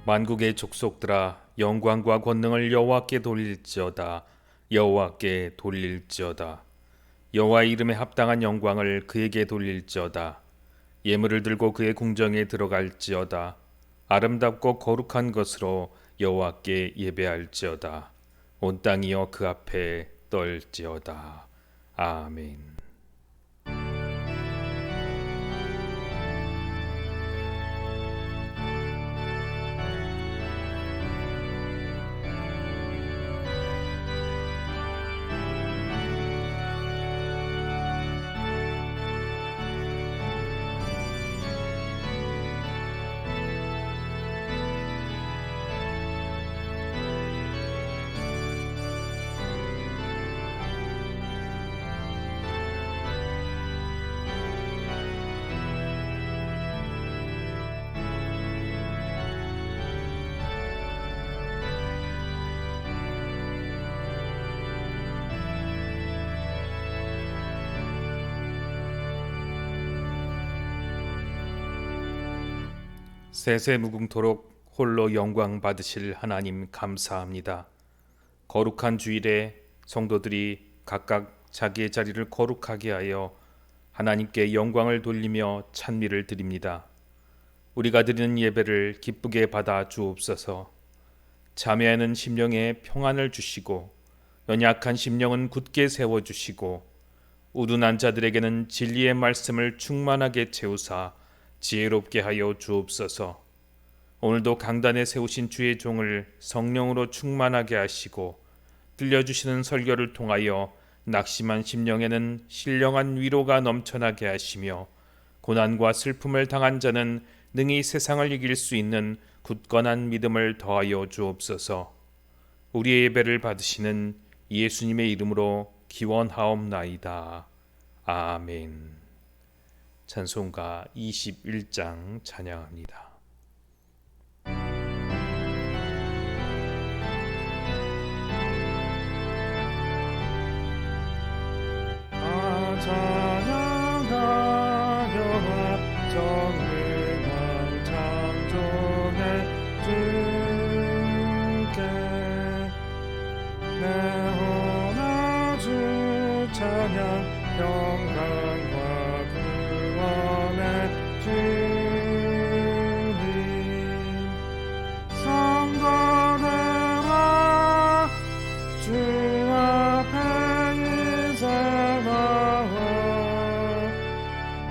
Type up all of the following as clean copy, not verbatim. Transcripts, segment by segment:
만국의 족속들아 영광과 권능을 여호와께 돌릴지어다. 여호와께 돌릴지어다. 여호와의 이름에 합당한 영광을 그에게 돌릴지어다. 예물을 들고 그의 궁정에 들어갈지어다. 아름답고 거룩한 것으로 여호와께 예배할지어다. 온 땅이여 그 앞에 떨지어다. 아멘. 세세무궁토록 홀로 영광 받으실 하나님 감사합니다. 거룩한 주일에 성도들이 각각 자기의 자리를 거룩하게 하여 하나님께 영광을 돌리며 찬미를 드립니다. 우리가 드리는 예배를 기쁘게 받아 주옵소서. 참여하는 심령에 평안을 주시고 연약한 심령은 굳게 세워주시고 우둔한 자들에게는 진리의 말씀을 충만하게 채우사 지혜롭게 하여 주옵소서. 오늘도 강단에 세우신 주의 종을 성령으로 충만하게 하시고 들려주시는 설교를 통하여 낙심한 심령에는 신령한 위로가 넘쳐나게 하시며 고난과 슬픔을 당한 자는 능히 세상을 이길 수 있는 굳건한 믿음을 더하여 주옵소서. 우리의 예배를 받으시는 예수님의 이름으로 기원하옵나이다. 아멘. 찬송가 21장 찬양합니다. 찬양하여 전능한 창조의 주께 내오나 주 찬양 영광과 구원의 주님 성도들아 주 앞에 이제 나와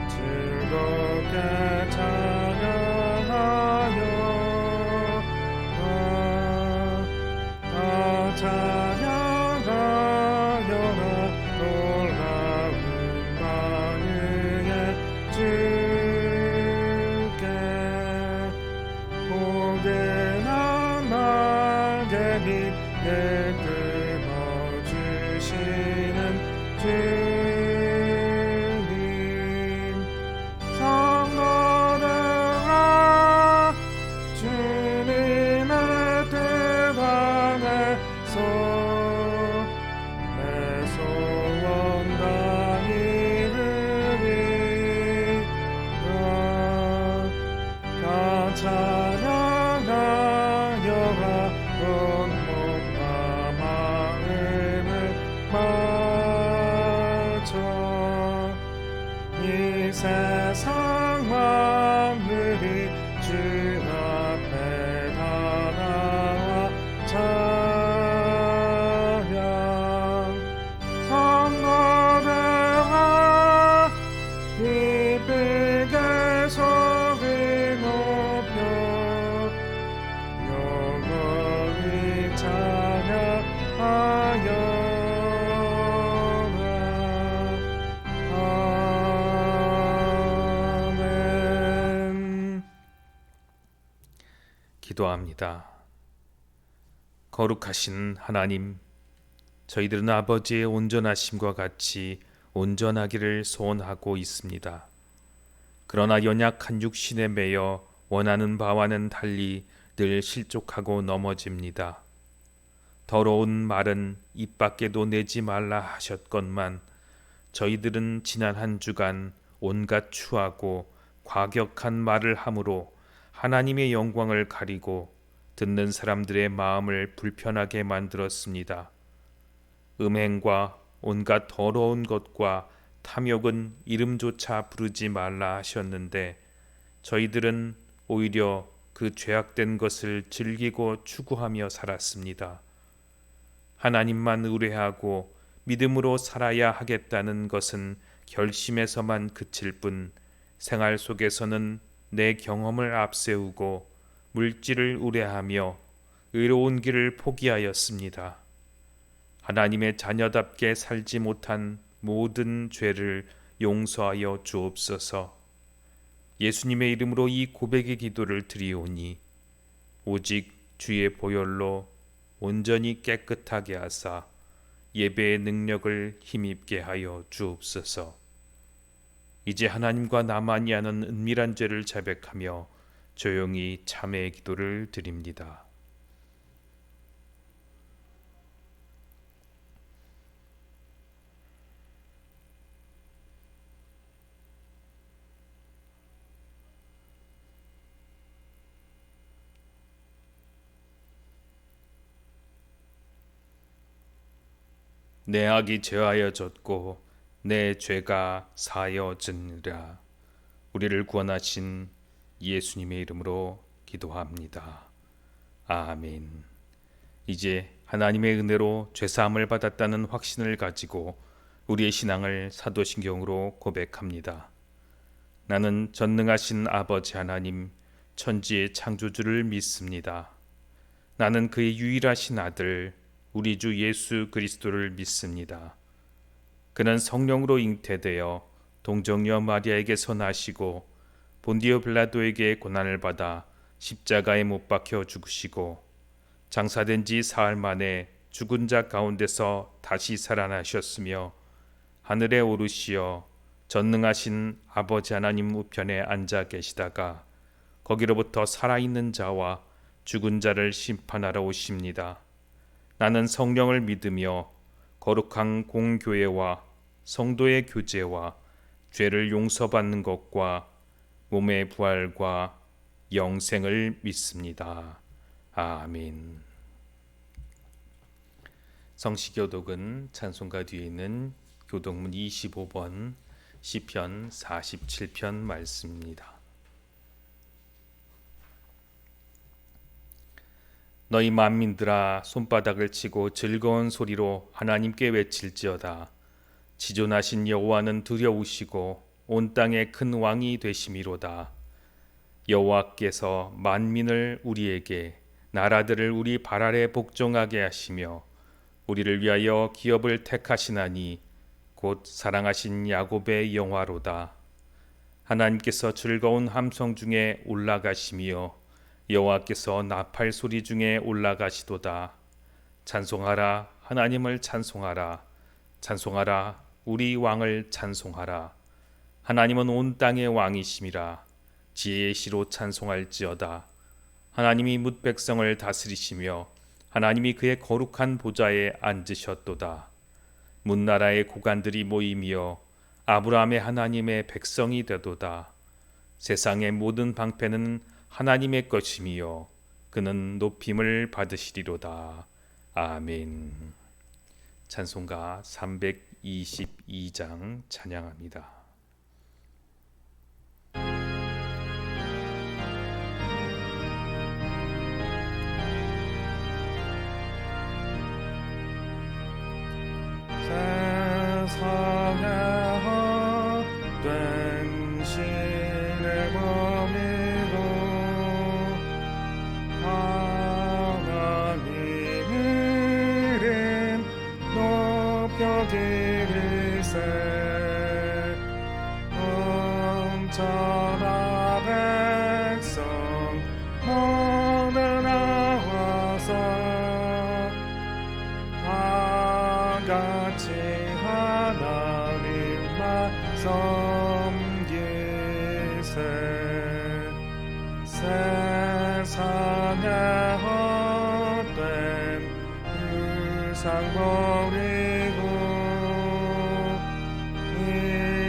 즐겁게 찬양하여 다 찬양하여라 놀라운 만유의 주께 복이나 날개 밑에 끊어주시는 주님 성도들아 주님의 뜻 안에서 내 소원 다 이루리라 다 찬양하여라 온몸과 마음을 바쳐 이 세상 만물이 주 앞에 다 나와 찬양 성도들아 기쁘게 소리 높여 영원히 찬양하여라. 아멘. 기도합니다. 거룩하신 하나님, 저희들은 아버지의 온전하심과 같이 온전하기를 소원하고 있습니다. 그러나 연약한 육신에 매여 원하는 바와는 달리 늘 실족하고 넘어집니다. 더러운 말은 입 밖에도 내지 말라 하셨건만 저희들은 지난 한 주간 온갖 추하고 과격한 말을 함으로 하나님의 영광을 가리고 듣는 사람들의 마음을 불편하게 만들었습니다. 음행과 온갖 더러운 것과 탐욕은 이름조차 부르지 말라 하셨는데 저희들은 오히려 그 죄악된 것을 즐기고 추구하며 살았습니다. 하나님만 의뢰하고 믿음으로 살아야 하겠다는 것은 결심에서만 그칠 뿐 생활 속에서는 내 경험을 앞세우고 물질을 우려하며 의로운 길을 포기하였습니다. 하나님의 자녀답게 살지 못한 모든 죄를 용서하여 주옵소서. 예수님의 이름으로 이 고백의 기도를 드리오니 오직 주의 보혈로 온전히 깨끗하게 하사 예배의 능력을 힘입게 하여 주옵소서. 이제 하나님과 나만이 하는 은밀한 죄를 자백하며 조용히 참회의 기도를 드립니다. 내 악이 죄하여졌고 내 죄가 사여졌느라. 우리를 구원하신 예수님의 이름으로 기도합니다. 아멘. 이제 하나님의 은혜로 죄사함을 받았다는 확신을 가지고 우리의 신앙을 사도신경으로 고백합니다. 나는 전능하신 아버지 하나님, 천지의 창조주를 믿습니다. 나는 그의 유일하신 아들 우리 주 예수 그리스도를 믿습니다. 그는 성령으로 잉태되어 동정녀 마리아에게서 나시고 본디오 빌라도에게 고난을 받아 십자가에 못 박혀 죽으시고 장사된 지 사흘 만에 죽은 자 가운데서 다시 살아나셨으며 하늘에 오르시어 전능하신 아버지 하나님 우편에 앉아 계시다가 거기로부터 살아있는 자와 죽은 자를 심판하러 오십니다. 나는 성령을 믿으며 거룩한 공교회와 성도의 교제와 죄를 용서받는 것과 몸의 부활과 영생을 믿습니다. 아멘. 성시교독은 찬송가 뒤에 있는 교독문 25번 시편 47편 말씀입니다. 너희 만민들아 손바닥을 치고 즐거운 소리로 하나님께 외칠지어다. 지존하신 여호와는 두려우시고 온 땅의 큰 왕이 되심이로다. 여호와께서 만민을 우리에게 나라들을 우리 발 아래 복종하게 하시며 우리를 위하여 기업을 택하시나니 곧 사랑하신 야곱의 영화로다. 하나님께서 즐거운 함성 중에 올라가시며 여호와께서 나팔 소리 중에 올라가시도다. 찬송하라, 하나님을 찬송하라. 찬송하라, 우리 왕을 찬송하라. 하나님은 온 땅의 왕이심이라. 지혜의 시로 찬송할지어다. 하나님이 뭇 백성을 다스리시며 하나님이 그의 거룩한 보좌에 앉으셨도다. 문나라의 고관들이 모이며 아브라함의 하나님의 백성이 되도다. 세상의 모든 방패는 하나님의 것이며 그는 높임을 받으시리로다. 아멘. 찬송가 322장 찬양합니다. 세상에 헛된 신을 범이고 하나님 이름 높여 기리세. 엄천하 백성 모두 나와서 같이 하나님만 섬기세. 세상에 헛된 우상 버리고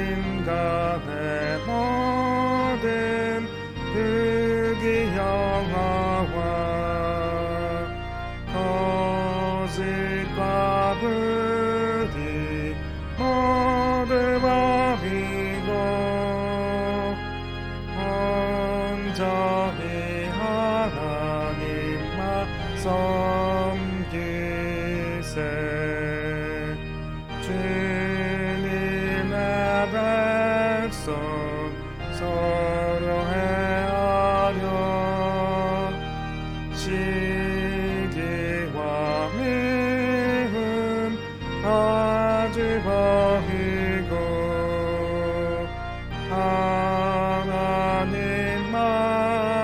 인간의 모든 흑이 영화와 빛과 불이 모두 버리고 온전히 하나님만 섬기세. 주님의 백성 서로 헤아려 시기와 미움 아주 버리고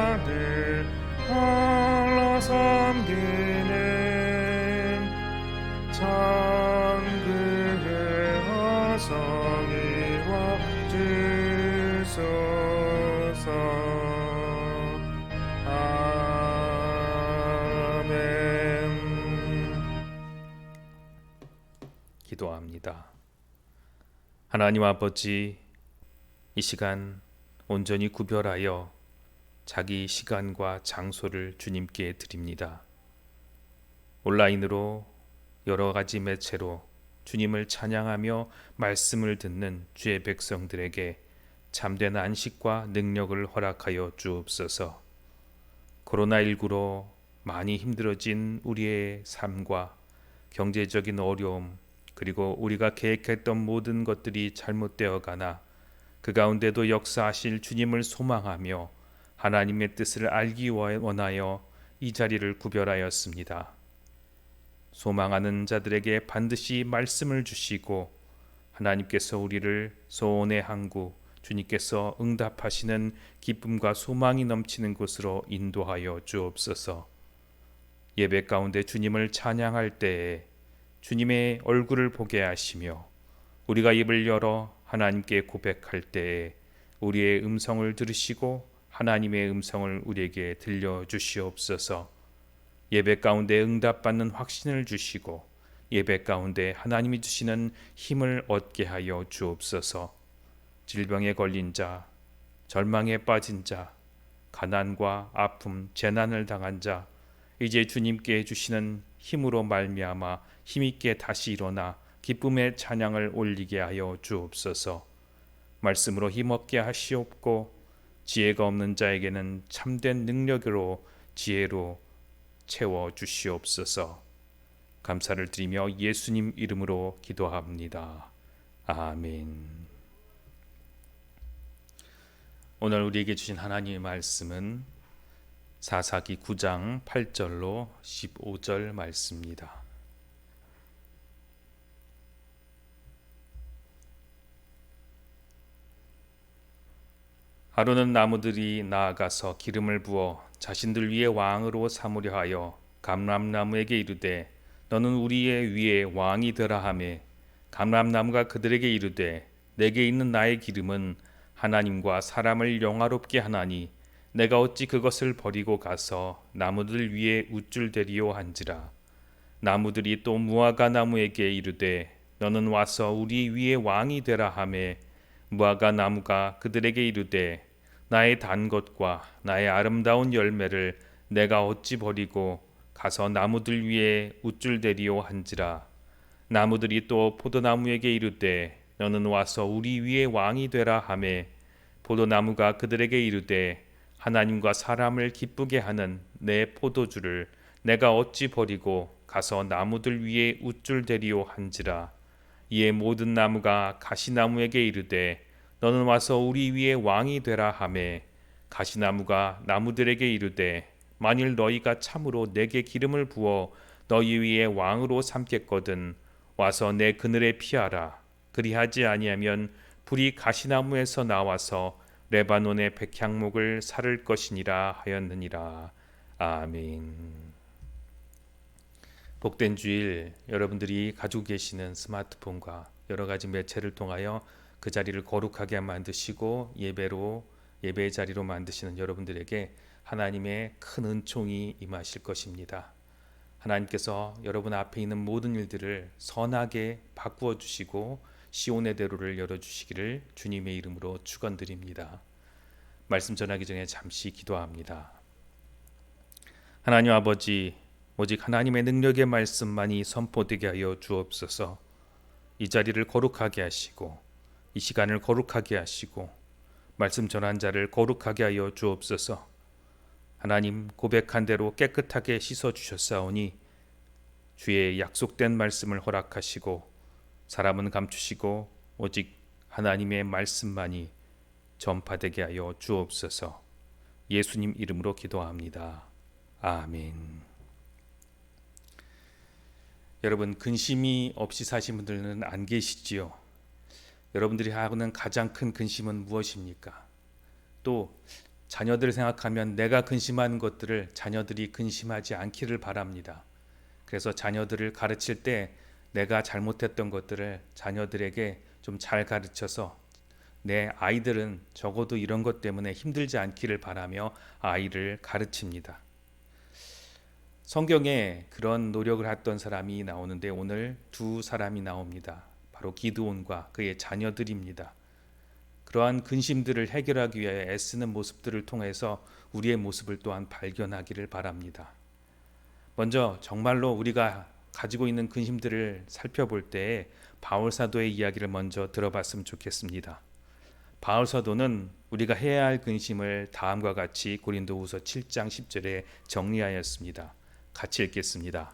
하나님만을 홀로 섬기는 천국을 어서 이루어 주소서. 아멘. 기도합니다. 하나님 아버지, 이 시간 온전히 구별하여 자기 시간과 장소를 주님께 드립니다. 온라인으로 여러 가지 매체로 주님을 찬양하며 말씀을 듣는 주의 백성들에게 참된 안식과 능력을 허락하여 주옵소서. 코로나19로 많이 힘들어진 우리의 삶과 경제적인 어려움, 그리고 우리가 계획했던 모든 것들이 잘못되어 가나 그 가운데도 역사하실 주님을 소망하며 하나님의 뜻을 알기 원하여 이 자리를 구별하였습니다. 소망하는 자들에게 반드시 말씀을 주시고 하나님께서 우리를 소원의 항구, 주님께서 응답하시는 기쁨과 소망이 넘치는 곳으로 인도하여 주옵소서. 예배 가운데 주님을 찬양할 때에 주님의 얼굴을 보게 하시며 우리가 입을 열어 하나님께 고백할 때에 우리의 음성을 들으시고 하나님의 음성을 우리에게 들려주시옵소서. 예배 가운데 응답받는 확신을 주시고 예배 가운데 하나님이 주시는 힘을 얻게 하여 주옵소서. 질병에 걸린 자, 절망에 빠진 자, 가난과 아픔, 재난을 당한 자, 이제 주님께 주시는 힘으로 말미암아 힘있게 다시 일어나 기쁨의 찬양을 올리게 하여 주옵소서. 말씀으로 힘없게 하시옵고 지혜가 없는 자에게는 참된 능력으로 지혜로 채워 주시옵소서. 감사를 드리며 예수님 이름으로 기도합니다. 아멘. 오늘 우리에게 주신 하나님의 말씀은 사사기 9장 8절로 15절 말씀입니다. 아론은 나무들이 나아가서 기름을 부어 자신들 위에 왕으로 삼으려 하여 감람나무에게 이르되 너는 우리의 위에 왕이 되라 하매 감람나무가 그들에게 이르되 내게 있는 나의 기름은 하나님과 사람을 영화롭게 하나니 내가 어찌 그것을 버리고 가서 나무들 위에 우쭐대리요 한지라. 나무들이 또 무화과 나무에게 이르되 너는 와서 우리 위에 왕이 되라 하매 무화과 나무가 그들에게 이르되 나의 단 것과 나의 아름다운 열매를 내가 어찌 버리고 가서 나무들 위에 우쭐대리요 한지라. 나무들이 또 포도나무에게 이르되 너는 와서 우리 위에 왕이 되라 하매 포도나무가 그들에게 이르되 하나님과 사람을 기쁘게 하는 내 포도주를 내가 어찌 버리고 가서 나무들 위에 우쭐대리요 한지라. 이에 모든 나무가 가시나무에게 이르되 너는 와서 우리 위에 왕이 되라 하매 가시나무가 나무들에게 이르되 만일 너희가 참으로 내게 기름을 부어 너희 위에 왕으로 삼겠거든 와서 내 그늘에 피하라. 그리하지 아니하면 불이 가시나무에서 나와서 레바논의 백향목을 사를 것이니라 하였느니라. 아멘. 복된 주일, 여러분들이 가지고 계시는 스마트폰과 여러 가지 매체를 통하여 그 자리를 거룩하게 만드시고 예배의 자리로 만드시는 여러분들에게 하나님의 큰 은총이 임하실 것입니다. 하나님께서 여러분 앞에 있는 모든 일들을 선하게 바꾸어 주시고 시온의 대로를 열어주시기를 주님의 이름으로 축원드립니다. 말씀 전하기 전에 잠시 기도합니다. 하나님 아버지, 오직 하나님의 능력의 말씀만이 선포되게 하여 주옵소서. 이 자리를 거룩하게 하시고 이 시간을 거룩하게 하시고 말씀 전한 자를 거룩하게 하여 주옵소서. 하나님, 고백한 대로 깨끗하게 씻어 주셨사오니 주의 약속된 말씀을 허락하시고 사람은 감추시고 오직 하나님의 말씀만이 전파되게 하여 주옵소서. 예수님 이름으로 기도합니다. 아멘. 여러분, 근심이 없이 사신 분들은 안 계시지요. 여러분들이 하는 가장 큰 근심은 무엇입니까? 또 자녀들을 생각하면 내가 근심하는 것들을 자녀들이 근심하지 않기를 바랍니다. 그래서 자녀들을 가르칠 때 내가 잘못했던 것들을 자녀들에게 좀 잘 가르쳐서 내 아이들은 적어도 이런 것 때문에 힘들지 않기를 바라며 아이를 가르칩니다. 성경에 그런 노력을 했던 사람이 나오는데 오늘 두 사람이 나옵니다. 바로 기드온과 그의 자녀들입니다. 그러한 근심들을 해결하기 위해 애쓰는 모습들을 통해서 우리의 모습을 또한 발견하기를 바랍니다. 먼저 정말로 우리가 가지고 있는 근심들을 살펴볼 때에 바울 사도의 이야기를 먼저 들어봤으면 좋겠습니다. 바울 사도는 우리가 해야 할 근심을 다음과 같이 고린도후서 7장 10절에 정리하였습니다. 같이 읽겠습니다.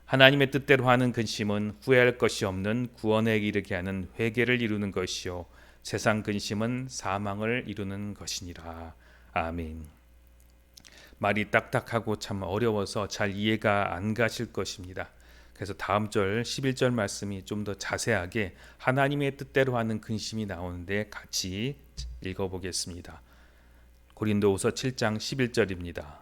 하나님의 뜻대로 하는 근심은 후회할 것이 없는 구원에 이르게 하는 회개를 이루는 것이요 세상 근심은 사망을 이루는 것이니라. 아멘. 말이 딱딱하고 참 어려워서 잘 이해가 안 가실 것입니다. 그래서 다음 절 11절 말씀이 좀 더 자세하게 하나님의 뜻대로 하는 근심이 나오는데 같이 읽어보겠습니다. 고린도후서 7장 11절입니다.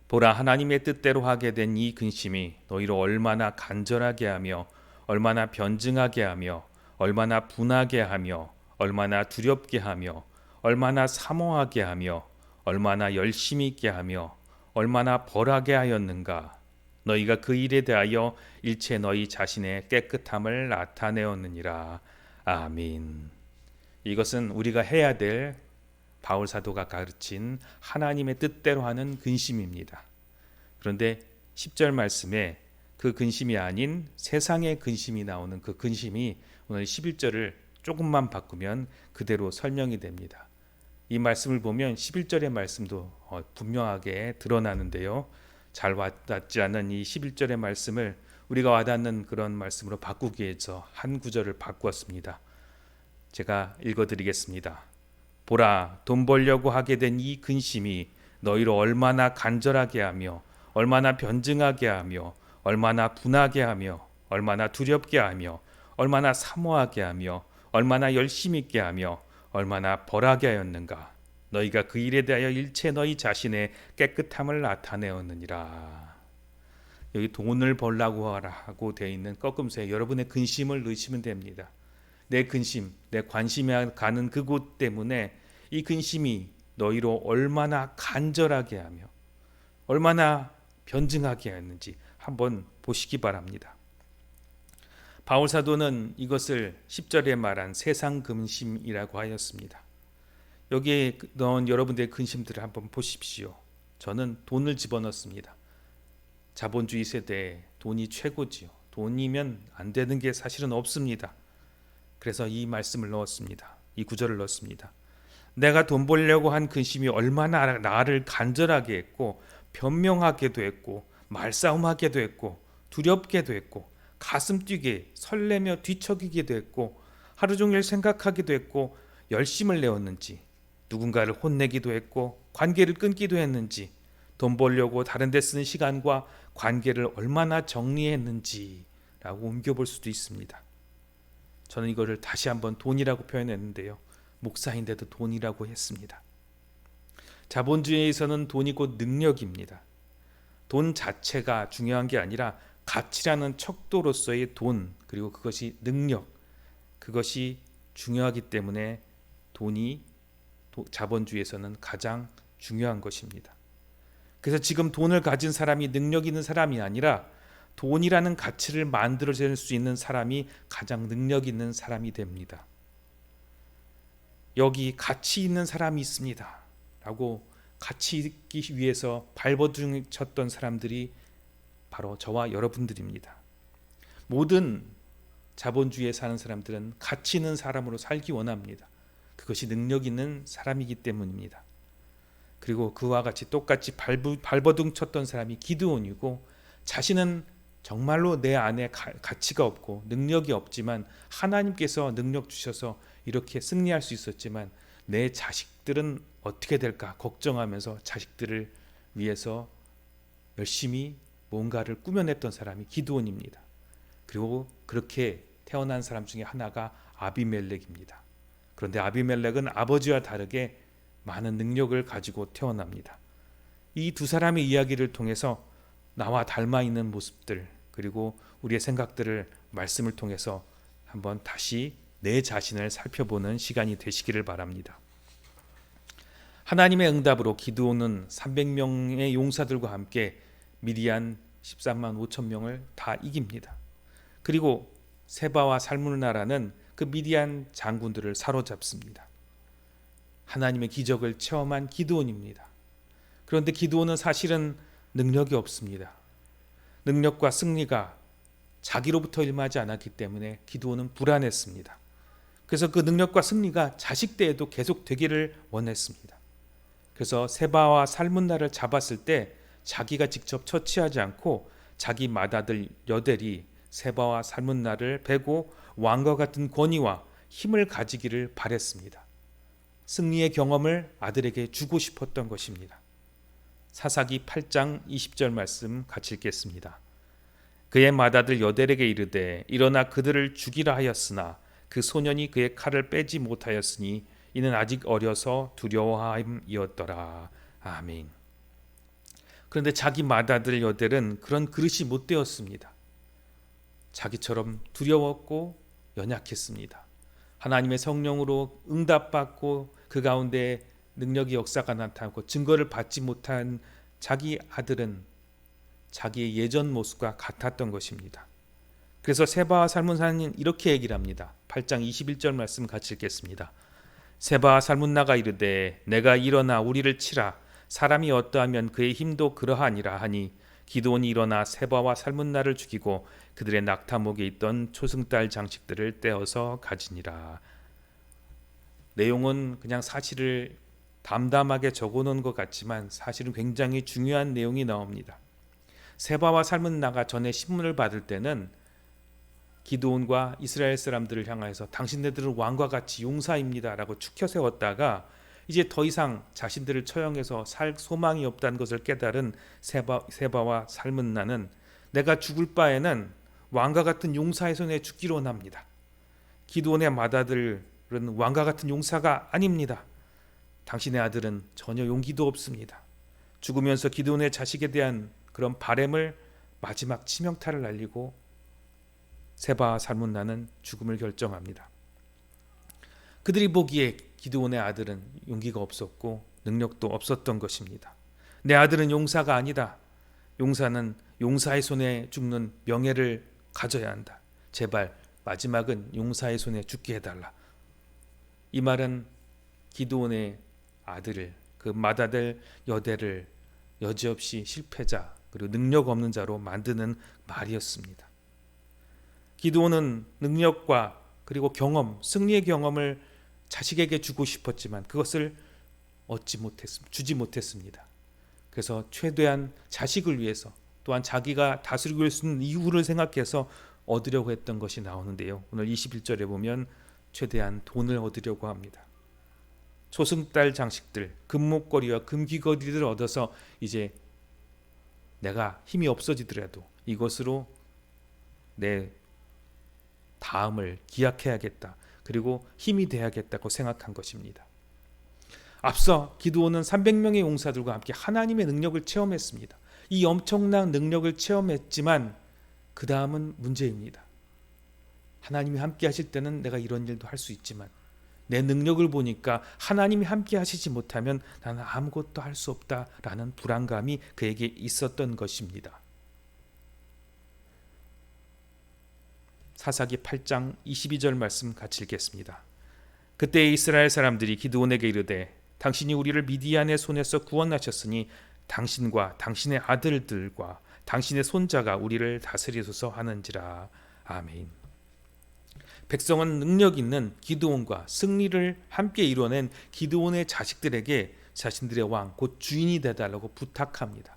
보라, 하나님의 뜻대로 하게 된 이 근심이 너희를 얼마나 간절하게 하며 얼마나 변증하게 하며 얼마나 분하게 하며 얼마나 두렵게 하며 얼마나 사모하게 하며 얼마나 열심히 있게 하며 얼마나 벌하게 하였는가. 너희가 그 일에 대하여 일체 너희 자신의 깨끗함을 나타내었느니라. 아멘. 이것은 우리가 해야 될 바울 사도가 가르친 하나님의 뜻대로 하는 근심입니다. 그런데 10절 말씀에 그 근심이 아닌 세상의 근심이 나오는 그 근심이 오늘 11절을 조금만 바꾸면 그대로 설명이 됩니다. 이 말씀을 보면 11절의 말씀도 분명하게 드러나는데요. 잘 와닿지 않은 이 11절의 말씀을 우리가 와닿는 그런 말씀으로 바꾸기 위해서 한 구절을 바꾸었습니다. 제가 읽어드리겠습니다. 보라, 돈 벌려고 하게 된 이 근심이 너희를 얼마나 간절하게 하며 얼마나 변증하게 하며 얼마나 분하게 하며 얼마나 두렵게 하며 얼마나 사모하게 하며 얼마나 열심히 있게 하며 얼마나 벌하게 하였는가. 너희가 그 일에 대하여 일체 너희 자신의 깨끗함을 나타내었느니라. 여기 돈을 벌라고 하고 되어 있는 꺾음새에 여러분의 근심을 넣으시면 됩니다. 내 근심, 내 관심이 가는 그곳 때문에 이 근심이 너희로 얼마나 간절하게 하며 얼마나 변증하게 했는지 한번 보시기 바랍니다. 바울 사도는 이것을 10절에 말한 세상 근심이라고 하였습니다. 여기에 넣은 여러분들의 근심들을 한번 보십시오. 저는 돈을 집어넣습니다. 자본주의 세대에 돈이 최고지요. 돈이면 안 되는 게 사실은 없습니다. 그래서 이 말씀을 넣었습니다. 이 구절을 넣었습니다. 내가 돈 벌려고 한 근심이 얼마나 나를 간절하게 했고 변명하게도 했고 말싸움하게도 했고 두렵게도 했고 가슴 뛰게 설레며 뒤척이기도 했고 하루 종일 생각하기도 했고 열심을 내었는지 누군가를 혼내기도 했고 관계를 끊기도 했는지 돈 벌려고 다른 데 쓰는 시간과 관계를 얼마나 정리했는지라고 옮겨볼 수도 있습니다. 저는 이거를 다시 한번 돈이라고 표현했는데요. 목사인데도 돈이라고 했습니다. 자본주의에서는 돈이 곧 능력입니다. 돈 자체가 중요한 게 아니라 가치라는 척도로서의 돈, 그리고 그것이 능력, 그것이 중요하기 때문에 돈이 자본주의에서는 가장 중요한 것입니다. 그래서 지금 돈을 가진 사람이 능력 있는 사람이 아니라 돈이라는 가치를 만들어낼 수 있는 사람이 가장 능력 있는 사람이 됩니다. 여기 가치 있는 사람이 있습니다 라고 가치 있기 위해서 발버둥 쳤던 사람들이 바로 저와 여러분들입니다. 모든 자본주의에 사는 사람들은 가치 있는 사람으로 살기 원합니다. 그것이 능력 있는 사람이기 때문입니다. 그리고 그와 같이 똑같이 발버둥 쳤던 사람이 기드온이고, 자신은 정말로 내 안에 가치가 없고 능력이 없지만 하나님께서 능력 주셔서 이렇게 승리할 수 있었지만 내 자식들은 어떻게 될까 걱정하면서 자식들을 위해서 열심히 뭔가를 꾸며냈던 사람이 기드온입니다. 그리고 그렇게 태어난 사람 중에 하나가 아비멜렉입니다. 그런데 아비멜렉은 아버지와 다르게 많은 능력을 가지고 태어납니다. 이 두 사람의 이야기를 통해서 나와 닮아 있는 모습들, 그리고 우리의 생각들을 말씀을 통해서 한번 다시 내 자신을 살펴보는 시간이 되시기를 바랍니다. 하나님의 응답으로 기드온은 300명의 용사들과 함께 미디안 13만 5천 명을 다 이깁니다. 그리고 세바와 살문나라는 그 미디안 장군들을 사로잡습니다. 하나님의 기적을 체험한 기드온입니다. 그런데 기드온은 사실은 능력이 없습니다. 능력과 승리가 자기로부터 일어나지 않았기 때문에 기드온은 불안했습니다. 그래서 그 능력과 승리가 자식 때에도 계속 되기를 원했습니다. 그래서 세바와 살문나를 잡았을 때 자기가 직접 처치하지 않고 자기 맏아들 여델이 세바와 살문나를 베고 왕과 같은 권위와 힘을 가지기를 바랬습니다. 승리의 경험을 아들에게 주고 싶었던 것입니다. 사사기 8장 20절 말씀 같이 읽겠습니다. 그의 맏아들 여델에게 이르되 일어나 그들을 죽이라 하였으나 그 소년이 그의 칼을 빼지 못하였으니 이는 아직 어려서 두려워함이었더라. 아멘. 그런데 자기 맏아들 여델은 그런 그릇이 못 되었습니다. 자기처럼 두려웠고 연약했습니다. 하나님의 성령으로 응답받고 그 가운데 능력의 역사가 나타나고 증거를 받지 못한 자기 아들은 자기의 예전 모습과 같았던 것입니다. 그래서 세바와 살문나는 이렇게 얘기를 합니다. 8장 21절 말씀 같이 읽겠습니다. 세바와 살문나가 이르되 내가 일어나 우리를 치라. 사람이 어떠하면 그의 힘도 그러하니라 하니 기드온이 일어나 세바와 살문나를 죽이고 그들의 낙타목에 있던 초승달 장식들을 떼어서 가지니라. 내용은 그냥 사실을 담담하게 적어놓은 것 같지만 사실은 굉장히 중요한 내용이 나옵니다. 세바와 살문나가 전에 신문을 받을 때는 기드온과 이스라엘 사람들을 향해서 당신네들은 왕과 같이 용사입니다 라고 축혀 세웠다가 이제 더 이상 자신들을 처형해서 살 소망이 없다는 것을 깨달은 세바와 살문나는 내가 죽을 바에는 왕과 같은 용사의 손에 죽기로 원합니다. 기드온의 맏아들은 왕과 같은 용사가 아닙니다. 당신의 아들은 전혀 용기도 없습니다. 죽으면서 기드온의 자식에 대한 그런 바램을 마지막 치명타를 날리고 세바와 살문나는 죽음을 결정합니다. 그들이 보기에 기드온의 아들은 용기가 없었고 능력도 없었던 것입니다. 내 아들은 용사가 아니다. 용사는 용사의 손에 죽는 명예를 가져야 한다. 제발 마지막은 용사의 손에 죽게 해달라. 이 말은 기드온의 아들을, 그 맏아들 여델을 여지없이 실패자 그리고 능력 없는 자로 만드는 말이었습니다. 기드온은 능력과 그리고 경험, 승리의 경험을 자식에게 주고 싶었지만 그것을 주지 못했습니다. 그래서 최대한 자식을 위해서 또한 자기가 다스리고 수 있는 이유를 생각해서 얻으려고 했던 것이 나오는데요. 오늘 21절에 보면 최대한 돈을 얻으려고 합니다. 초승달 장식들, 금목걸이와 금귀걸이를 얻어서 이제 내가 힘이 없어지더라도 이것으로 내 다음을 기약해야겠다. 그리고 힘이 돼야겠다고 생각한 것입니다. 앞서 기드온은 300명의 용사들과 함께 하나님의 능력을 체험했습니다. 이 엄청난 능력을 체험했지만 그 다음은 문제입니다. 하나님이 함께 하실 때는 내가 이런 일도 할 수 있지만 내 능력을 보니까 하나님이 함께 하시지 못하면 나는 아무것도 할 수 없다라는 불안감이 그에게 있었던 것입니다. 사사기 8장 22절 말씀 같이 읽겠습니다. 그때 이스라엘 사람들이 기드온에게 이르되 당신이 우리를 미디안의 손에서 구원하셨으니 당신과 당신의 아들들과 당신의 손자가 우리를 다스리소서 하는지라. 아멘. 백성은 능력 있는 기드온과 승리를 함께 이뤄낸 기드온의 자식들에게 자신들의 왕, 곧 주인이 되달라고 부탁합니다.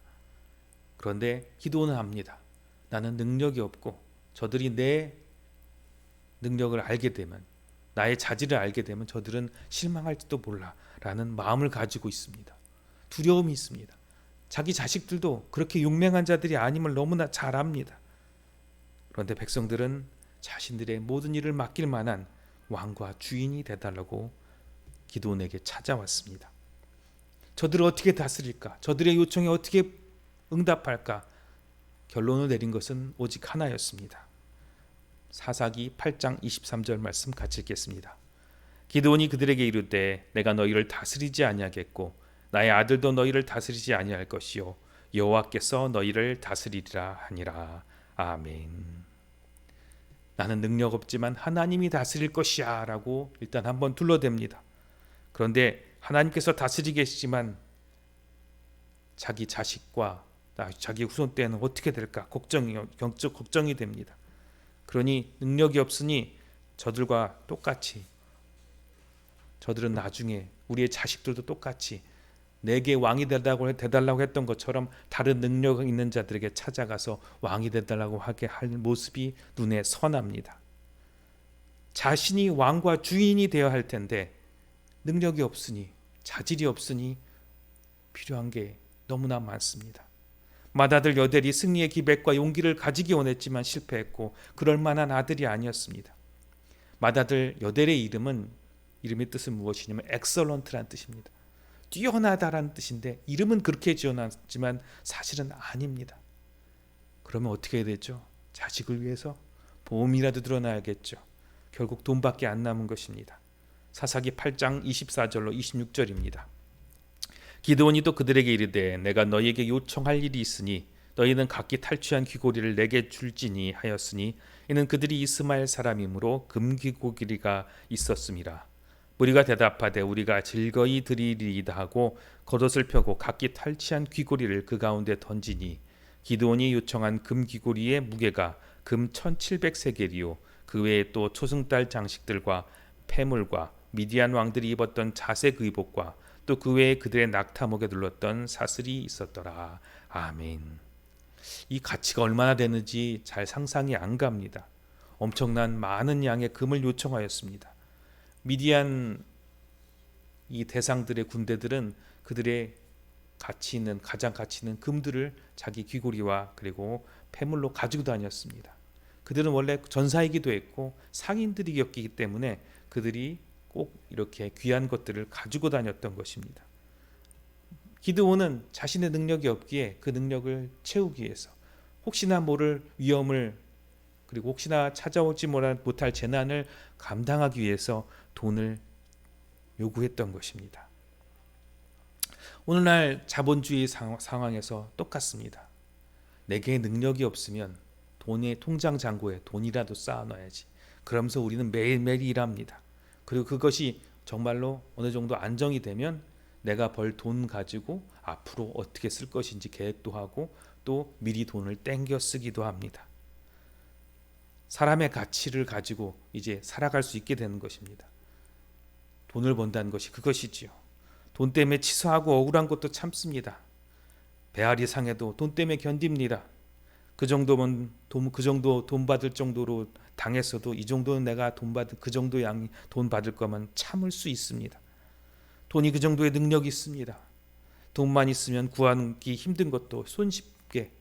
그런데 기드온은 압니다. 나는 능력이 없고 저들이 내 능력을 알게 되면, 나의 자질을 알게 되면 저들은 실망할지도 몰라 라는 마음을 가지고 있습니다. 두려움이 있습니다. 자기 자식들도 그렇게 용맹한 자들이 아님을 너무나 잘 압니다. 그런데 백성들은 자신들의 모든 일을 맡길 만한 왕과 주인이 되달라고 기드온에게 찾아왔습니다. 저들을 어떻게 다스릴까? 저들의 요청에 어떻게 응답할까? 결론을 내린 것은 오직 하나였습니다. 사사기 8장 23절 말씀 같이 읽겠습니다. 기드온이 그들에게 이르되 내가 너희를 다스리지 아니하겠고 나의 아들도 너희를 다스리지 아니할 것이요 여호와께서 너희를 다스리리라 하니라. 아멘. 나는 능력 없지만 하나님이 다스릴 것이야 라고 일단 한번 둘러댑니다. 그런데 하나님께서 다스리겠지만 자기 자식과 자기 후손 때는 어떻게 될까 걱정이 됩니다. 그러니 능력이 없으니 저들과 똑같이, 저들은 나중에 우리의 자식들도 똑같이 내게 왕이 되달라고 했던 것처럼 다른 능력 있는 자들에게 찾아가서 왕이 되달라고 하게 할 모습이 눈에 선합니다. 자신이 왕과 주인이 되어야 할 텐데 능력이 없으니, 자질이 없으니 필요한 게 너무나 많습니다. 맏아들 여델이 승리의 기백과 용기를 가지기 원했지만 실패했고 그럴 만한 아들이 아니었습니다. 맏아들 여델의 이름의 뜻은 무엇이냐면 엑설런트란 뜻입니다. 뛰어나다라는 뜻인데 이름은 그렇게 지어놨지만 사실은 아닙니다. 그러면 어떻게 해야 되죠? 자식을 위해서 보험이라도 들어놔야겠죠. 결국 돈밖에 안 남은 것입니다. 사사기 8장 24절로 26절입니다. 기드온이 또 그들에게 이르되 내가 너희에게 요청할 일이 있으니 너희는 각기 탈취한 귀고리를 내게 줄지니 하였으니 이는 그들이 이스마엘 사람이므로 금귀고리가 있었음이라. 무리가 대답하되 우리가 즐거이 드리리이다 하고 겉옷을 펴고 각기 탈취한 귀고리를 그 가운데 던지니 기드온이 요청한 금귀고리의 무게가 금 1700세겔이요 그 외에 또 초승달 장식들과 폐물과 미디안 왕들이 입었던 자색 의복과 또 그 외에 그들의 낙타목에 둘렀던 사슬이 있었더라. 아멘. 이 가치가 얼마나 되는지 잘 상상이 안 갑니다. 엄청난 많은 양의 금을 요청하였습니다. 미디안 이 대상들의 군대들은 그들의 가장 가치 있는 금들을 자기 귀고리와 그리고 폐물로 가지고 다녔습니다. 그들은 원래 전사이기도 했고 상인들이었기 때문에 그들이 꼭 이렇게 귀한 것들을 가지고 다녔던 것입니다. 기드온은 자신의 능력이 없기에 그 능력을 채우기 위해서 혹시나 모를 위험을 그리고 혹시나 찾아오지 못할 재난을 감당하기 위해서 돈을 요구했던 것입니다. 오늘날 자본주의 상황에서 똑같습니다. 내게 능력이 없으면 돈의 통장 잔고에 돈이라도 쌓아놔야지. 그러면서 우리는 매일매일 일합니다. 그리고 그것이 정말로 어느 정도 안정이 되면 내가 벌 돈 가지고 앞으로 어떻게 쓸 것인지 계획도 하고 또 미리 돈을 땡겨 쓰기도 합니다. 사람의 가치를 가지고 이제 살아갈 수 있게 되는 것입니다. 돈을 번다는 것이 그것이지요. 돈 때문에 치사하고 억울한 것도 참습니다. 배앓이 상해도 돈 때문에 견딥니다. 그 정도 돈 받을 정도로 당했어도 이 정도는 내가 그 정도 양이 돈 받을 거면 참을 수 있습니다. 돈이 그 정도의 능력이 있습니다. 돈만 있으면 구하기 힘든 것도 손쉽게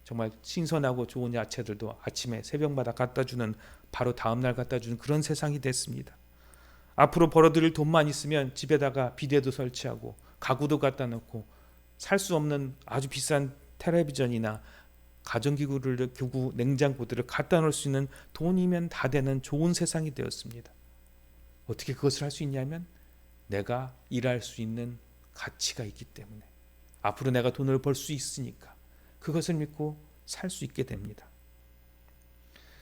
정말 신선하고 좋은 야채들도 아침에 새벽마다 갖다 주는 바로 다음날 갖다 주는 그런 세상이 됐습니다. 앞으로 벌어들일 돈만 있으면 집에다가 비데도 설치하고 가구도 갖다 놓고 살 수 없는 아주 비싼 텔레비전이나 가전기구를 냉장고들을 갖다 놓을 수 있는 돈이면 다 되는 좋은 세상이 되었습니다. 어떻게 그것을 할 수 있냐면 내가 일할 수 있는 가치가 있기 때문에 앞으로 내가 돈을 벌 수 있으니까 그것을 믿고 살 수 있게 됩니다.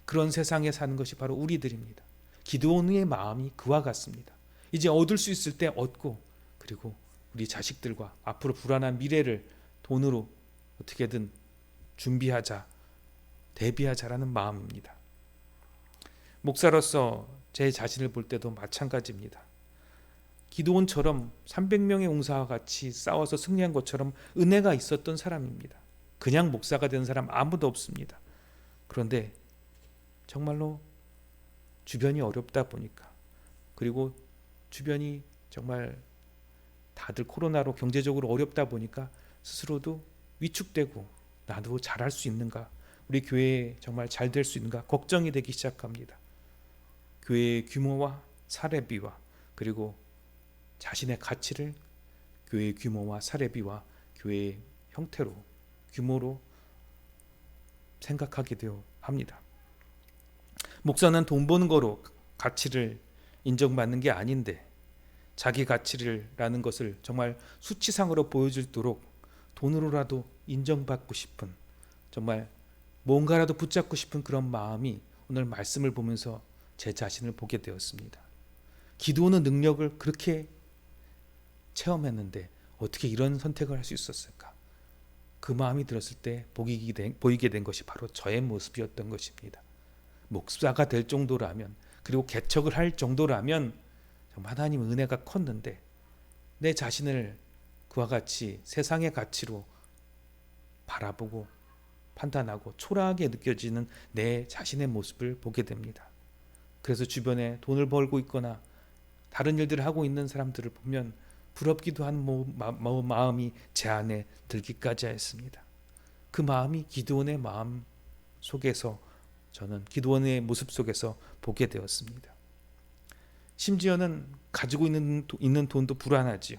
그런 세상에 사는 것이 바로 우리들입니다. 기드온의 마음이 그와 같습니다. 이제 얻을 수 있을 때 얻고 그리고 우리 자식들과 앞으로 불안한 미래를 돈으로 어떻게든 준비하자, 대비하자라는 마음입니다. 목사로서 제 자신을 볼 때도 마찬가지입니다. 기드온처럼 300명의 용사와 같이 싸워서 승리한 것처럼 은혜가 있었던 사람입니다. 그냥 목사가 된 사람 아무도 없습니다. 그런데 정말로 주변이 어렵다 보니까, 그리고 주변이 정말 다들 코로나로 경제적으로 어렵다 보니까 스스로도 위축되고, 나도 잘할 수 있는가, 우리 교회에 정말 잘 될 수 있는가 걱정이 되기 시작합니다. 교회의 규모와 사례비와, 그리고 자신의 가치를 교회의 규모와 사례비와 교회의 형태로, 규모로 생각하게 되어 합니다. 목사는 돈 버는 거로 가치를 인정받는 게 아닌데, 자기 가치라는 것을 정말 수치상으로 보여주도록 돈으로라도 인정받고 싶은, 정말 뭔가라도 붙잡고 싶은 그런 마음이 오늘 말씀을 보면서 제 자신을 보게 되었습니다. 기도하는 능력을 그렇게 체험했는데 어떻게 이런 선택을 할 수 있었을까? 그 마음이 들었을 때 보이게 된 것이 바로 저의 모습이었던 것입니다. 목사가 될 정도라면, 그리고 개척을 할 정도라면 정말 하나님의 은혜가 컸는데, 내 자신을 그와 같이 세상의 가치로 바라보고 판단하고 초라하게 느껴지는 내 자신의 모습을 보게 됩니다. 그래서 주변에 돈을 벌고 있거나 다른 일들을 하고 있는 사람들을 보면 부럽기도 한 마음이 제 안에 들기까지 했습니다. 그 마음이 기드온의 마음 속에서, 저는 기드온의 모습 속에서 보게 되었습니다. 심지어는 가지고 있는 돈도 불안하지요.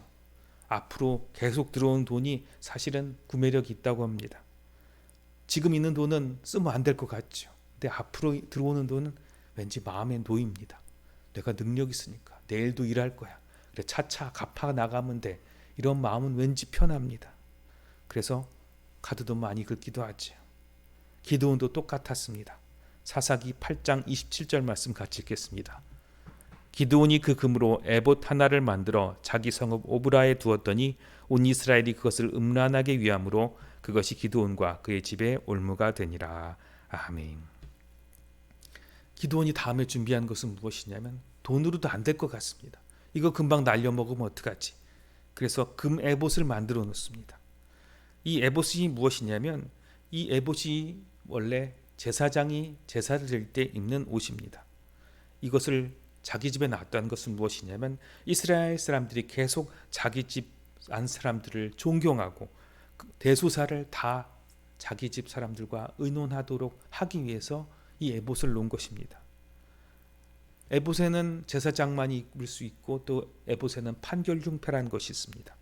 앞으로 계속 들어온 돈이 사실은 구매력이 있다고 합니다. 지금 있는 돈은 쓰면 안 될 것 같죠. 근데 앞으로 들어오는 돈은 왠지 마음에 놓입니다. 내가 능력 있으니까 내일도 일할 거야, 그래 차차 갚아 나가면 돼, 이런 마음은 왠지 편합니다. 그래서 카드도 많이 긁기도 하죠. 기드온도 똑같았습니다. 사사기 8장 27절 말씀 같이 읽겠습니다. 기드온이 그 금으로 에봇 하나를 만들어 자기 성읍 오브라에 두었더니 온 이스라엘이 그것을 음란하게 위함으로 그것이 기드온과 그의 집에 올무가 되니라. 아멘. 기드온이 다음에 준비한 것은 무엇이냐면, 돈으로도 안 될 것 같습니다. 이거 금방 날려먹으면 어떡하지? 그래서 금 에봇을 만들어 놓습니다. 이 에봇이 무엇이냐면, 이 에봇이 원래 제사장이 제사를 드릴 때 입는 옷입니다. 이것을 자기 집에 놨다는 것은 무엇이냐면, 이스라엘 사람들이 계속 자기 집 안 사람들을 존경하고 대소사를 다 자기 집 사람들과 의논하도록 하기 위해서 이 에봇을 놓은 것입니다. 에봇에는 제사장만이 입을 수 있고, 또 에봇에는 판결 흉패라는 것이 있습니다.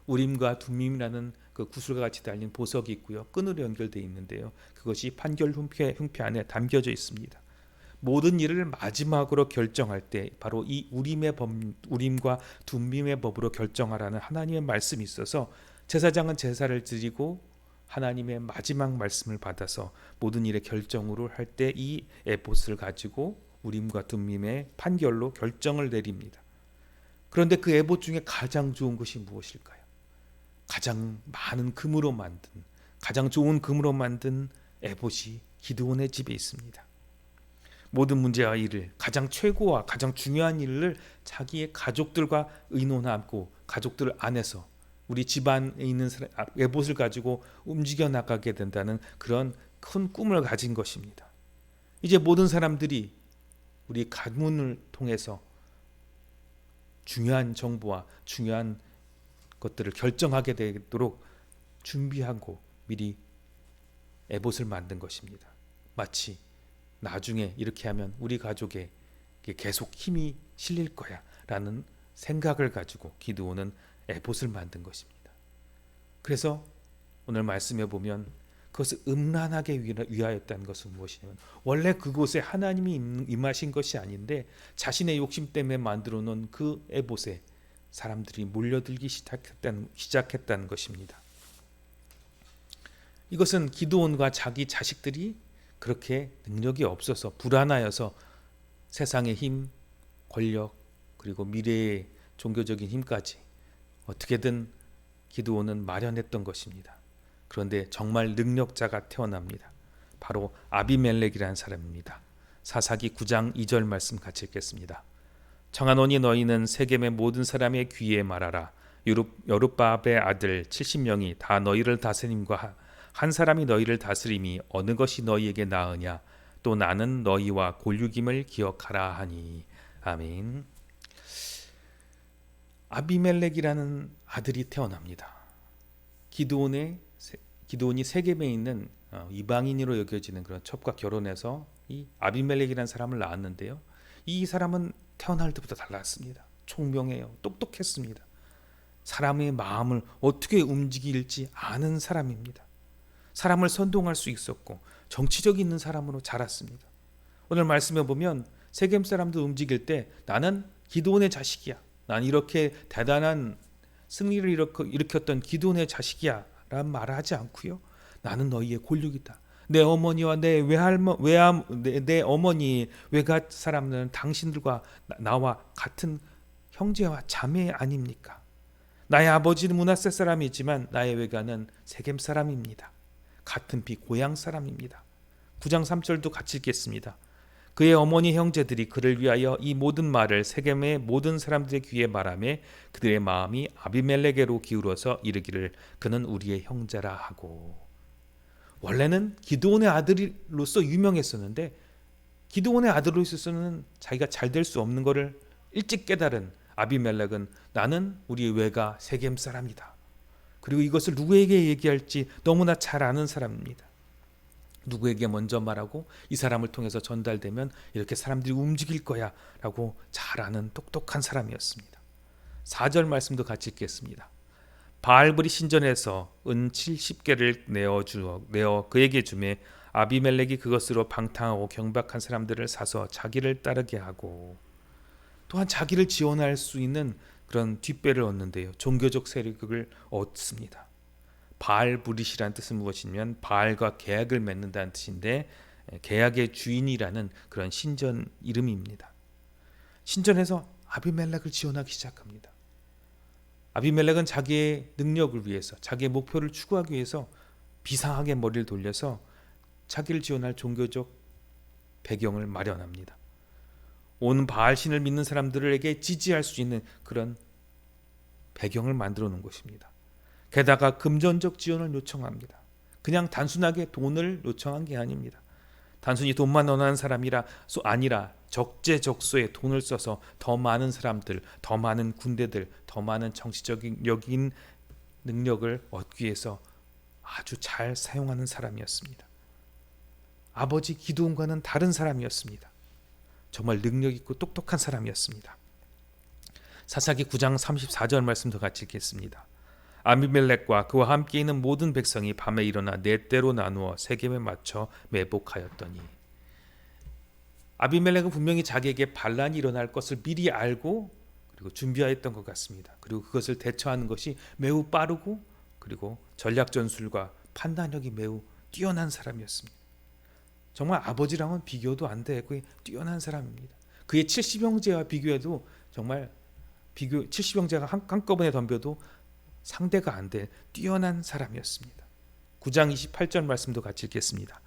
우림과 둠밈이라는 그 구슬과 같이 달린 보석이 있고요, 끈으로 연결되어 있는데요, 그것이 판결 흉패 안에 담겨져 있습니다. 모든 일을 마지막으로 결정할 때 바로 이 우림과 둠밈의 법으로 결정하라는 하나님의 말씀이 있어서, 제사장은 제사를 드리고 하나님의 마지막 말씀을 받아서 모든 일의 결정으로 할 때 이 에봇을 가지고 우림과 둠밈의 판결로 결정을 내립니다. 그런데 그 에봇 중에 가장 좋은 것이 무엇일까요? 가장 많은 금으로 만든, 가장 좋은 금으로 만든 에봇이 기드온의 집에 있습니다. 모든 문제와 일을, 가장 최고와 가장 중요한 일을 자기의 가족들과 의논하고 가족들 안에서 우리 집안에 있는 에봇을 가지고 움직여 나가게 된다는 그런 큰 꿈을 가진 것입니다. 이제 모든 사람들이 우리 가문을 통해서 중요한 정보와 중요한 것들을 결정하게 되도록 준비하고 미리 에봇을 만든 것입니다. 마치 나중에 이렇게 하면 우리 가족에 계속 힘이 실릴 거야 라는 생각을 가지고 기드온은 에봇을 만든 것입니다. 그래서 오늘 말씀에 보면 그것을 음란하게 위하였다는 것은 무엇이냐면, 원래 그곳에 하나님이 임하신 것이 아닌데 자신의 욕심 때문에 만들어 놓은 그 에봇에 사람들이 몰려들기 시작했다는 것입니다. 이것은 기드온과 자기 자식들이 그렇게 능력이 없어서 불안하여서 세상의 힘, 권력, 그리고 미래의 종교적인 힘까지 어떻게든 기드온은 마련했던 것입니다. 그런데 정말 능력자가 태어납니다. 바로 아비멜렉이라는 사람입니다. 사사기 9장 2절 말씀 같이 읽겠습니다. 청하노니 너희는 세겜의 모든 사람의 귀에 말하라. 여룹바알의 아들 70명이 다 너희를 다스림과 한 사람이 너희를 다스림이 어느 것이 너희에게 나으냐. 또 나는 너희와 골육임을 기억하라 하니. 아멘. 아비멜렉이라는 아들이 태어납니다. 기드온이 세겜에 있는 이방인으로 여겨지는 그런 첩과 결혼해서 이 아비멜렉이라는 사람을 낳았는데요. 이 사람은 태어날 때부터 달랐습니다. 총명해요. 똑똑했습니다. 사람의 마음을 어떻게 움직일지 아는 사람입니다. 사람을 선동할 수 있었고 정치적이 있는 사람으로 자랐습니다. 오늘 말씀에 보면 세겜 사람도 움직일 때 나는 기드온의 자식이야. 난 이렇게 대단한 승리를 일으켰던 기드온의 자식이야 라는 말을 하지 않고요. 나는 너희의 골육이다. 내 어머니와 내 어머니 외갓 사람들은 당신들과 나와 같은 형제와 자매 아닙니까? 나의 아버지는 므낫세 사람이지만 나의 외가는 세겜 사람입니다. 같은 피 고향 사람입니다. 9장 3절도 같이 읽겠습니다. 그의 어머니 형제들이 그를 위하여 이 모든 말을 세겜의 모든 사람들의 귀에 말하며 그들의 마음이 아비멜렉에로 기울어서 이르기를 그는 우리의 형제라 하고. 원래는 기드온의 아들로서 유명했었는데 기드온의 아들로서는 자기가 잘 될 수 없는 것을 일찍 깨달은 아비멜렉은 나는 우리 외가 세겜 사람이다. 그리고 이것을 누구에게 얘기할지 너무나 잘 아는 사람입니다. 누구에게 먼저 말하고 이 사람을 통해서 전달되면 이렇게 사람들이 움직일 거야 라고 잘 아는 똑똑한 사람이었습니다. 4절 말씀도 같이 읽겠습니다. 바알브리 신전에서 은 70개를 내어 그에게 주매 아비멜렉이 그것으로 방탕하고 경박한 사람들을 사서 자기를 따르게 하고. 또한 자기를 지원할 수 있는 그런 뒷배를 얻는데요. 종교적 세력을 얻습니다. 바알브릿이라는 뜻은 무엇이냐면 바알과 계약을 맺는다는 뜻인데 계약의 주인이라는 그런 신전 이름입니다. 신전에서 아비멜렉을 지원하기 시작합니다. 아비멜렉은 자기의 능력을 위해서 자기의 목표를 추구하기 위해서 비상하게 머리를 돌려서 자기를 지원할 종교적 배경을 마련합니다. 온 바알신을 믿는 사람들에게 지지할 수 있는 그런 배경을 만들어 놓은 것입니다. 게다가 금전적 지원을 요청합니다. 그냥 단순하게 돈을 요청한 게 아닙니다. 단순히 돈만 원하는 사람이라 아니라 적재적소에 돈을 써서 더 많은 사람들, 더 많은 군대들, 더 많은 정치적인 능력을 얻기 위해서 아주 잘 사용하는 사람이었습니다. 아버지 기드온과는 다른 사람이었습니다. 정말 능력 있고 똑똑한 사람이었습니다. 사사기 9장 34절 말씀도 같이 읽겠습니다. 아비멜렉과 그와 함께 있는 모든 백성이 밤에 일어나 네 때로 나누어 세겜에 맞춰 매복하였더니. 아비멜렉은 분명히 자기에게 반란이 일어날 것을 미리 알고 그리고 준비하였던 것 같습니다. 그리고 그것을 대처하는 것이 매우 빠르고 그리고 전략 전술과 판단력이 매우 뛰어난 사람이었습니다. 정말 아버지랑은 비교도 안 되고 뛰어난 사람입니다. 그의 70형제와 비교해도 정말 70형제가 한꺼번에 덤벼도 상대가 안 될 뛰어난 사람이었습니다. 9장 28절 말씀도 같이 읽겠습니다.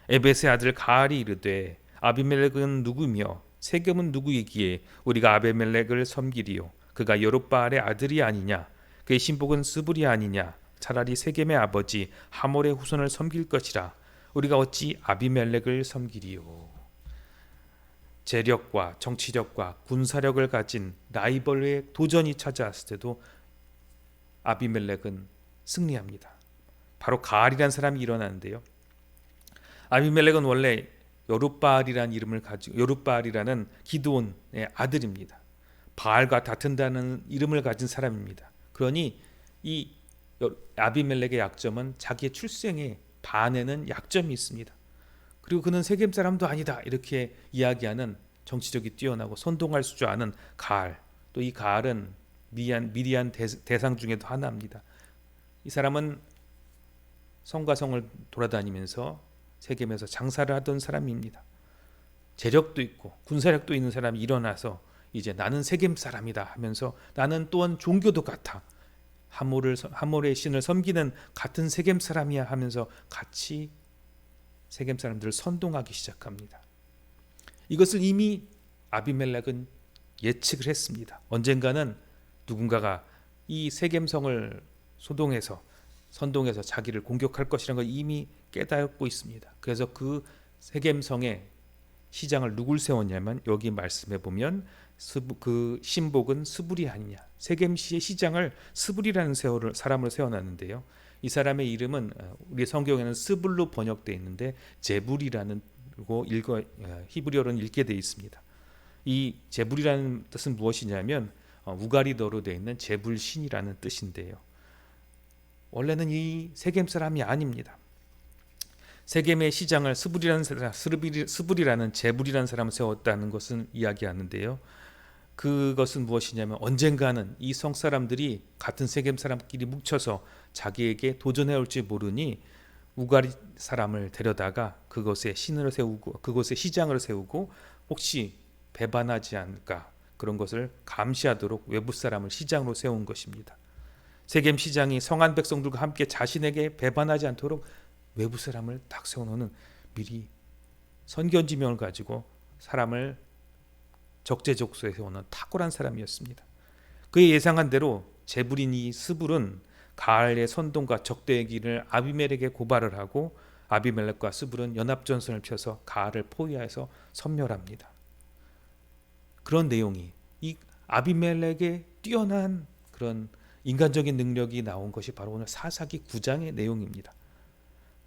에벳의 아들 가알이 이르되 아비멜렉은 누구며 세겜은 누구이기에 우리가 아비멜렉을 섬기리요 그가 여룹바알의 아들이 아니냐 그의 신복은 스불이 아니냐 차라리 세겜의 아버지 하몰의 후손을 섬길 것이라 우리가 어찌 아비멜렉을 섬기리요. 재력과 정치력과 군사력을 가진 라이벌의 도전이 찾아왔을 때도 아비멜렉은 승리합니다. 바로 가알이라는 사람이 일어나는데요. 아비멜렉은 원래 여룹바알이라는 이름을 가지고 여룹바알이라는 기드온의 아들입니다. 바알과 다툰다는 이름을 가진 사람입니다. 그러니 이 아비멜렉의 약점은 자기의 출생의 반에는 약점이 있습니다. 그리고 그는 세겜 사람도 아니다 이렇게 이야기하는 정치적이 뛰어나고 선동할 줄 아는 가알. 또 이 가알은 미디안 대상 중에도 하나입니다. 이 사람은 성과 성을 돌아다니면서 세겜에서 장사를 하던 사람입니다. 재력도 있고 군사력도 있는 사람이 일어나서 이제 나는 세겜 사람이다 하면서 나는 또한 종교도 같아 하몰의 신을 섬기는 같은 세겜 사람이야 하면서 같이 세겜 사람들을 선동하기 시작합니다. 이것을 이미 아비멜렉은 예측을 했습니다. 언젠가는 누군가가 이 세겜성을 선동해서 자기를 공격할 것이라는 걸 이미 깨닫고 있습니다. 그래서 그 세겜성의 시장을 누굴 세웠냐면 여기 말씀해 보면 그 신복은 스불이 아니냐. 세겜시의 시장을 스불이라는 사람을 세워놨는데요. 이 사람의 이름은 우리 성경에는 스불로 번역되어 있는데 제불이라는 히브리어로는 읽게 되어 있습니다. 이 제불이라는 뜻은 무엇이냐면 우가리더로 되어 있는 제불신이라는 뜻인데요. 원래는 이 세겜 사람이 아닙니다. 세겜의 시장을 스불이라는 제불이라는 사람을 세웠다는 것은 이야기하는데요. 그것은 무엇이냐면 언젠가는 이 성 사람들이 같은 세겜 사람끼리 뭉쳐서 자기에게 도전해 올지 모르니 우가리 사람을 데려다가 그곳에 신을 세우고 그곳에 시장을 세우고 혹시 배반하지 않을까 그런 것을 감시하도록 외부 사람을 시장으로 세운 것입니다. 세겜 시장이 성한 백성들과 함께 자신에게 배반하지 않도록 외부 사람을 딱 세워놓는 미리 선견지명을 가지고 사람을 적재적소에 세우는 탁월한 사람이었습니다. 그의 예상한 대로 제불인 이 스불은 가알의 선동과 적대기를 아비멜렉에게 고발을 하고 아비멜렉과 스불은 연합전선을 펴서 가알을 포위해서 섬멸합니다. 그런 내용이 이 아비멜렉의 뛰어난 그런 인간적인 능력이 나온 것이 바로 오늘 사사기 9장의 내용입니다.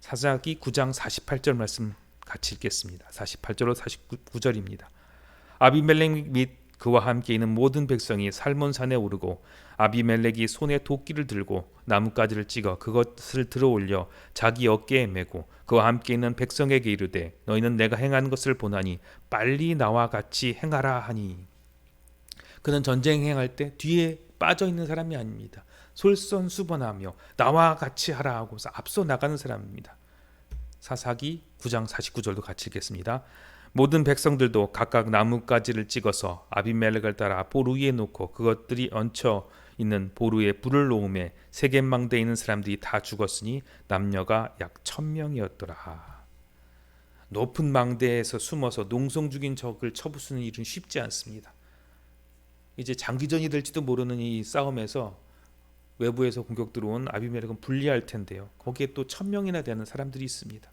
사사기 9장 48절 말씀 같이 읽겠습니다. 48절로 49절입니다. 아비멜렉 및 그와 함께 있는 모든 백성이 살몬산에 오르고 아비멜렉이 손에 도끼를 들고 나뭇가지를 찍어 그것을 들어올려 자기 어깨에 메고 그와 함께 있는 백성에게 이르되 너희는 내가 행하는 것을 보나니 빨리 나와 같이 행하라 하니. 그는 전쟁 행할 때 뒤에 빠져 있는 사람이 아닙니다. 솔선수범하며 나와 같이 하라 하고서 앞서 나가는 사람입니다. 사사기 9장 49절도 같이 읽겠습니다. 모든 백성들도 각각 나뭇가지를 찍어서 아비멜렉을 따라 보루 위에 놓고 그것들이 얹혀 있는 보루에 불을 놓음에 세겜 망대에 있는 사람들이 다 죽었으니 남녀가 약 1000명이었더라. 높은 망대에서 숨어서 농성 중인 적을 쳐부수는 일은 쉽지 않습니다. 이제 장기전이 될지도 모르는 이 싸움에서 외부에서 공격 들어온 아비멜렉은 불리할 텐데요. 거기에 또 1000명이나 되는 사람들이 있습니다.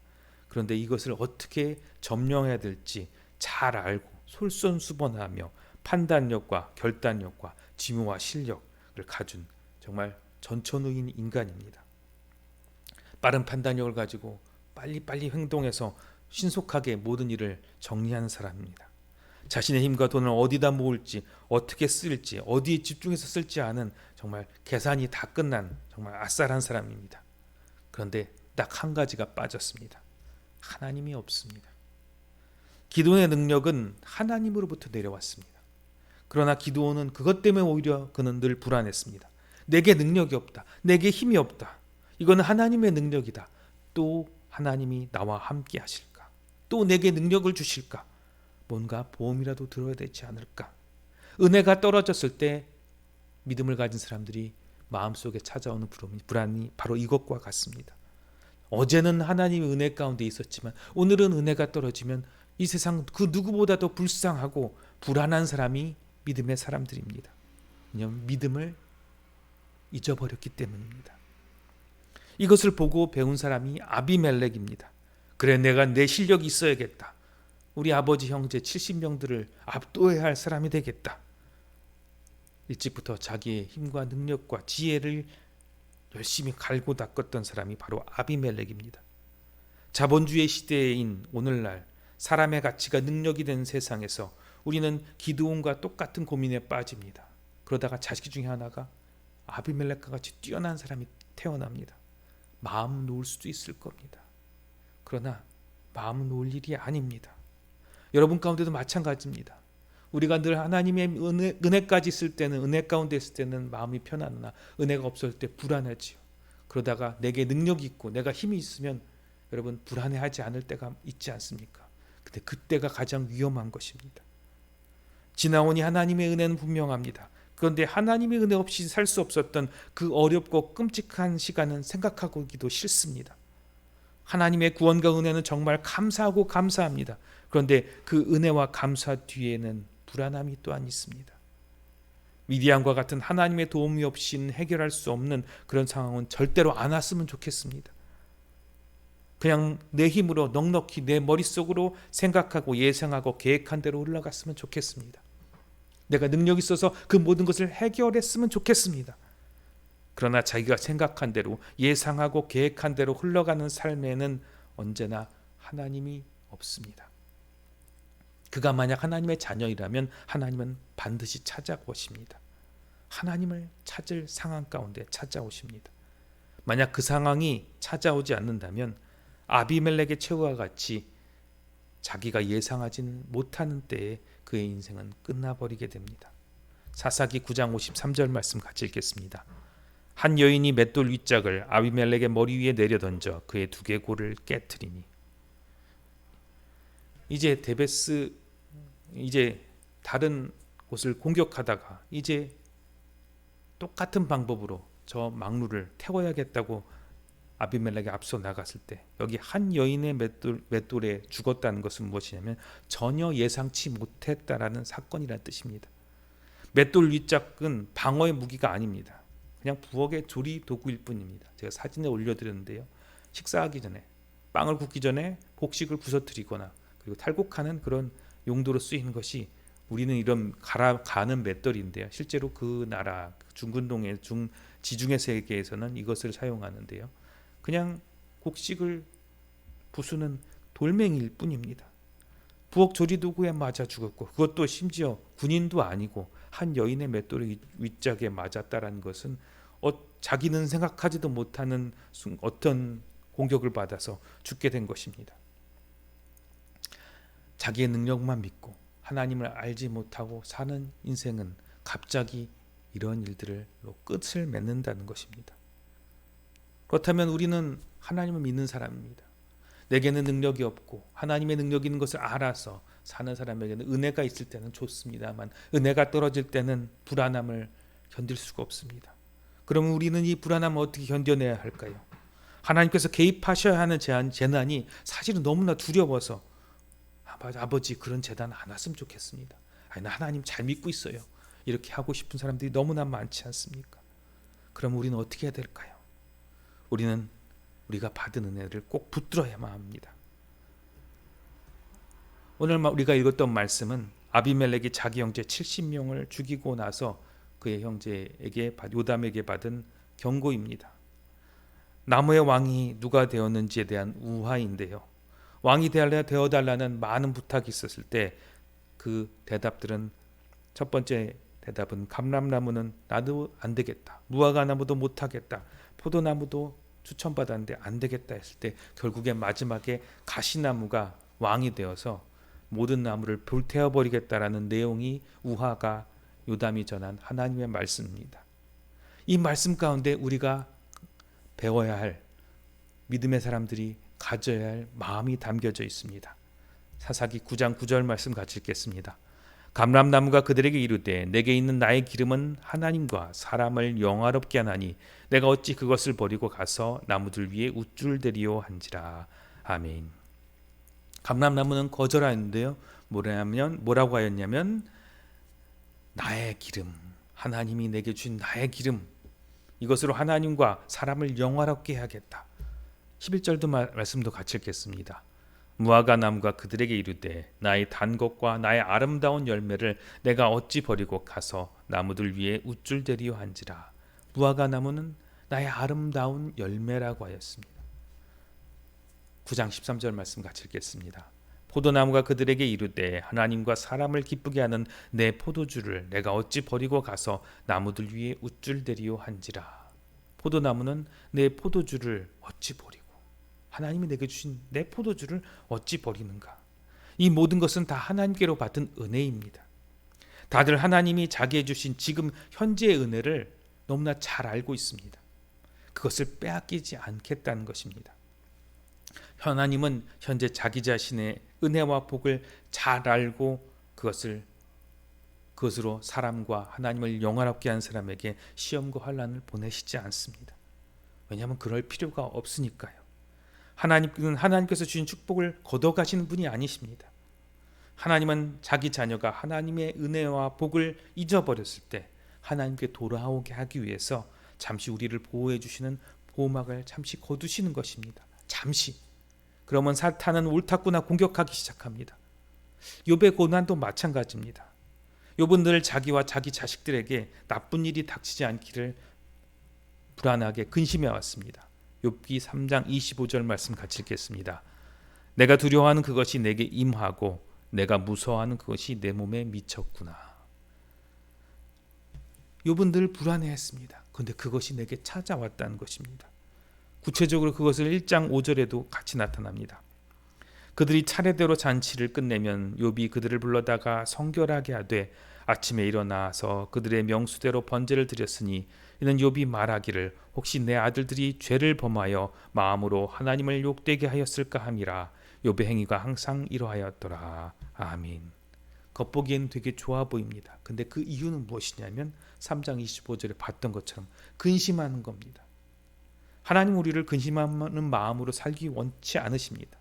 그런데 이것을 어떻게 점령해야 될지 잘 알고 솔선수범하며 판단력과 결단력과 지모와 실력을 가진 정말 전천후인 인간입니다. 빠른 판단력을 가지고 빨리빨리 행동해서 신속하게 모든 일을 정리하는 사람입니다. 자신의 힘과 돈을 어디다 모을지 어떻게 쓸지 어디에 집중해서 쓸지 아는 정말 계산이 다 끝난 정말 아싸란 사람입니다. 그런데 딱 한 가지가 빠졌습니다. 하나님이 없습니다. 기도의 능력은 하나님으로부터 내려왔습니다. 그러나 기도는 그것 때문에 오히려 그는 늘 불안했습니다. 내게 능력이 없다. 내게 힘이 없다. 이거는 하나님의 능력이다. 또 하나님이 나와 함께 하실까? 또 내게 능력을 주실까? 뭔가 보험이라도 들어야 되지 않을까? 은혜가 떨어졌을 때 믿음을 가진 사람들이 마음속에 찾아오는 불안이 바로 이것과 같습니다. 어제는 하나님의 은혜 가운데 있었지만 오늘은 은혜가 떨어지면 이 세상 그 누구보다도 불쌍하고 불안한 사람이 믿음의 사람들입니다. 왜냐하면 믿음을 잊어버렸기 때문입니다. 이것을 보고 배운 사람이 아비멜렉입니다. 그래, 내가 내 실력이 있어야겠다. 우리 아버지 형제 70명들을 압도해야 할 사람이 되겠다. 일찍부터 자기의 힘과 능력과 지혜를 열심히 갈고 닦았던 사람이 바로 아비멜렉입니다. 자본주의 시대인 오늘날 사람의 가치가 능력이 된 세상에서 우리는 기드온과 똑같은 고민에 빠집니다. 그러다가 자식 중에 하나가 아비멜렉과 같이 뛰어난 사람이 태어납니다. 마음 놓을 수도 있을 겁니다. 그러나 마음 놓을 일이 아닙니다. 여러분 가운데도 마찬가지입니다. 우리가 늘 하나님의 은혜까지 있을 때는, 은혜 가운데 있을 때는 마음이 편하나 은혜가 없을 때 불안하지요. 그러다가 내게 능력이 있고 내가 힘이 있으면 여러분 불안해하지 않을 때가 있지 않습니까? 근데 그때가 가장 위험한 것입니다. 지나오니 하나님의 은혜는 분명합니다. 그런데 하나님의 은혜 없이 살 수 없었던 그 어렵고 끔찍한 시간은 생각하기도 싫습니다. 하나님의 구원과 은혜는 정말 감사하고 감사합니다. 그런데 그 은혜와 감사 뒤에는 불안함이 또한 있습니다. 미디안과 같은 하나님의 도움이 없이는 해결할 수 없는 그런 상황은 절대로 안 왔으면 좋겠습니다. 그냥 내 힘으로 넉넉히 내 머릿속으로 생각하고 예상하고 계획한 대로 흘러갔으면 좋겠습니다. 내가 능력이 있어서 그 모든 것을 해결했으면 좋겠습니다. 그러나 자기가 생각한 대로 예상하고 계획한 대로 흘러가는 삶에는 언제나 하나님이 없습니다. 그가 만약 하나님의 자녀이라면 하나님은 반드시 찾아오십니다. 하나님을 찾을 상황 가운데 찾아오십니다. 만약 그 상황이 찾아오지 않는다면 아비멜렉의 최후와 같이 자기가 예상하지는 못하는 때에 그의 인생은 끝나버리게 됩니다. 사사기 9장 53절 말씀 같이 읽겠습니다. 한 여인이 맷돌 윗짝을 아비멜렉의 머리 위에 내려던져 그의 두개골을 깨트리니. 이제 데베스 다른 곳을 공격하다가 이제 똑같은 방법으로 저 망루를 태워야겠다고 아비멜렉이 앞서 나갔을 때 여기 한 여인의 맷돌에 죽었다는 것은 무엇이냐면 전혀 예상치 못했다라는 사건이라는 뜻입니다. 맷돌 윗짝은 방어의 무기가 아닙니다. 그냥 부엌의 조리 도구일 뿐입니다. 제가 사진에 올려드렸는데요. 식사하기 전에 빵을 굽기 전에 곡식을 부서뜨리거나 그리고 탈곡하는 그런 용도로 쓰이는 것이 우리는 이런 가는 맷돌인데요. 실제로 그 나라 중근동의 지중해 세계에서는 이것을 사용하는데요. 그냥 곡식을 부수는 돌멩이일 뿐입니다. 부엌 조리도구에 맞아 죽었고 그것도 심지어 군인도 아니고 한 여인의 맷돌의 윗짝에 맞았다라는 것은 자기는 생각하지도 못하는 어떤 공격을 받아서 죽게 된 것입니다. 자기의 능력만 믿고 하나님을 알지 못하고 사는 인생은 갑자기 이런 일들로 끝을 맺는다는 것입니다. 그렇다면 우리는 하나님을 믿는 사람입니다. 내게는 능력이 없고 하나님의 능력이 있는 것을 알아서 사는 사람에게는 은혜가 있을 때는 좋습니다만 은혜가 떨어질 때는 불안함을 견딜 수가 없습니다. 그러면 우리는 이 불안함을 어떻게 견뎌내야 할까요? 하나님께서 개입하셔야 하는 재난이 사실은 너무나 두려워서 아버지 그런 재난 안 왔으면 좋겠습니다. 나 하나님 잘 믿고 있어요. 이렇게 하고 싶은 사람들이 너무나 많지 않습니까? 그럼 우리는 어떻게 해야 될까요? 우리는 우리가 받은 은혜를 꼭 붙들어야만 합니다. 오늘 우리가 읽었던 말씀은 아비멜렉이 자기 형제 70명을 죽이고 나서 그의 형제에게 요담에게 받은 경고입니다. 나무의 왕이 누가 되었는지에 대한 우화인데요. 왕이 되어달라는 많은 부탁이 있었을 때 그 대답들은 첫 번째 대답은 감람나무는 나도 안 되겠다. 무화과나무도 못하겠다. 포도나무도 추천받았는데 안 되겠다 했을 때 결국에 마지막에 가시나무가 왕이 되어서 모든 나무를 불태워버리겠다라는 내용이 우화가 요담이 전한 하나님의 말씀입니다. 이 말씀 가운데 우리가 배워야 할 믿음의 사람들이 가져야 할 마음이 담겨져 있습니다. 사사기 9장 9절 말씀 같이 읽겠습니다. 감람나무가 그들에게 이르되 내게 있는 나의 기름은 하나님과 사람을 영화롭게 하나니 내가 어찌 그것을 버리고 가서 나무들 위에 우쭐대리오 한지라. 아멘. 감람나무는 거절하였는데요. 뭐라고 하였냐면 나의 기름, 하나님이 내게 주신 나의 기름, 이것으로 하나님과 사람을 영화롭게 해야겠다. 11절도 말씀도 같이 읽겠습니다. 무화과 나무가 그들에게 이르되 나의 단 것과 나의 아름다운 열매를 내가 어찌 버리고 가서 나무들 위에 우쭐대리오 한지라. 무화과 나무는 나의 아름다운 열매라고 하였습니다. 9장 13절 말씀 같이 읽겠습니다. 포도나무가 그들에게 이르되 하나님과 사람을 기쁘게 하는 내 포도주를 내가 어찌 버리고 가서 나무들 위에 우쭐대리오 한지라. 포도나무는 내 포도주를 어찌 버리고 하나님이 내게 주신 내 포도주를 어찌 버리는가. 이 모든 것은 다 하나님께로 받은 은혜입니다. 다들 하나님이 자기에 주신 지금 현재의 은혜를 너무나 잘 알고 있습니다. 그것을 빼앗기지 않겠다는 것입니다. 하나님은 현재 자기 자신의 은혜와 복을 잘 알고 그것을 그것으로 사람과 하나님을 영화롭게 한 사람에게 시험과 환난을 보내시지 않습니다. 왜냐하면 그럴 필요가 없으니까요. 하나님께서 주신 축복을 걷어가시는 분이 아니십니다. 하나님은 자기 자녀가 하나님의 은혜와 복을 잊어버렸을 때 하나님께 돌아오게 하기 위해서 잠시 우리를 보호해 주시는 보호막을 잠시 거두시는 것입니다. 잠시. 그러면 사탄은 옳다구나 공격하기 시작합니다. 욥의 고난도 마찬가지입니다. 욥은 늘 자기와 자기 자식들에게 나쁜 일이 닥치지 않기를 불안하게 근심해 왔습니다. 욥기 3장 25절 말씀 같이 읽겠습니다. 내가 두려워하는 그것이 내게 임하고 내가 무서워하는 그것이 내 몸에 미쳤구나. 욥은 늘 불안해했습니다. 그런데 그것이 내게 찾아왔다는 것입니다. 구체적으로 그것을 1장 5절에도 같이 나타납니다. 그들이 차례대로 잔치를 끝내면 욥이 그들을 불러다가 성결하게 하되 아침에 일어나서 그들의 명수대로 번제를 드렸으니 이는 욥이 말하기를 혹시 내 아들들이 죄를 범하여 마음으로 하나님을 욕되게 하였을까 함이라. 욥의 행위가 항상 이러하였더라. 아멘. 겉보기엔 되게 좋아 보입니다. 근데 그 이유는 무엇이냐면 3장 25절에 봤던 것처럼 근심하는 겁니다. 하나님 우리를 근심하는 마음으로 살기 원치 않으십니다.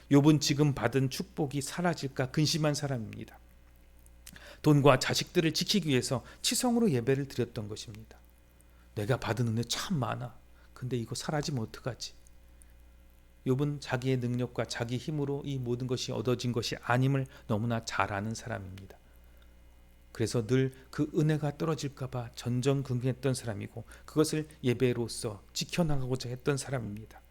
욥은 지금 받은 축복이 사라질까 근심한 사람입니다. 돈과 자식들을 지키기 위해서 치성으로 예배를 드렸던 것입니다. 내가 받은 은혜 참 많아. 근데 이거 사라지면 어떡하지? 욥은 자기의 능력과 자기 힘으로 이 모든 것이 얻어진 것이 아님을 너무나 잘 아는 사람입니다. 그래서 늘 그 은혜가 떨어질까 봐 전전긍긍했던 사람이고 그것을 예배로서 지켜나가고자 했던 사람입니다.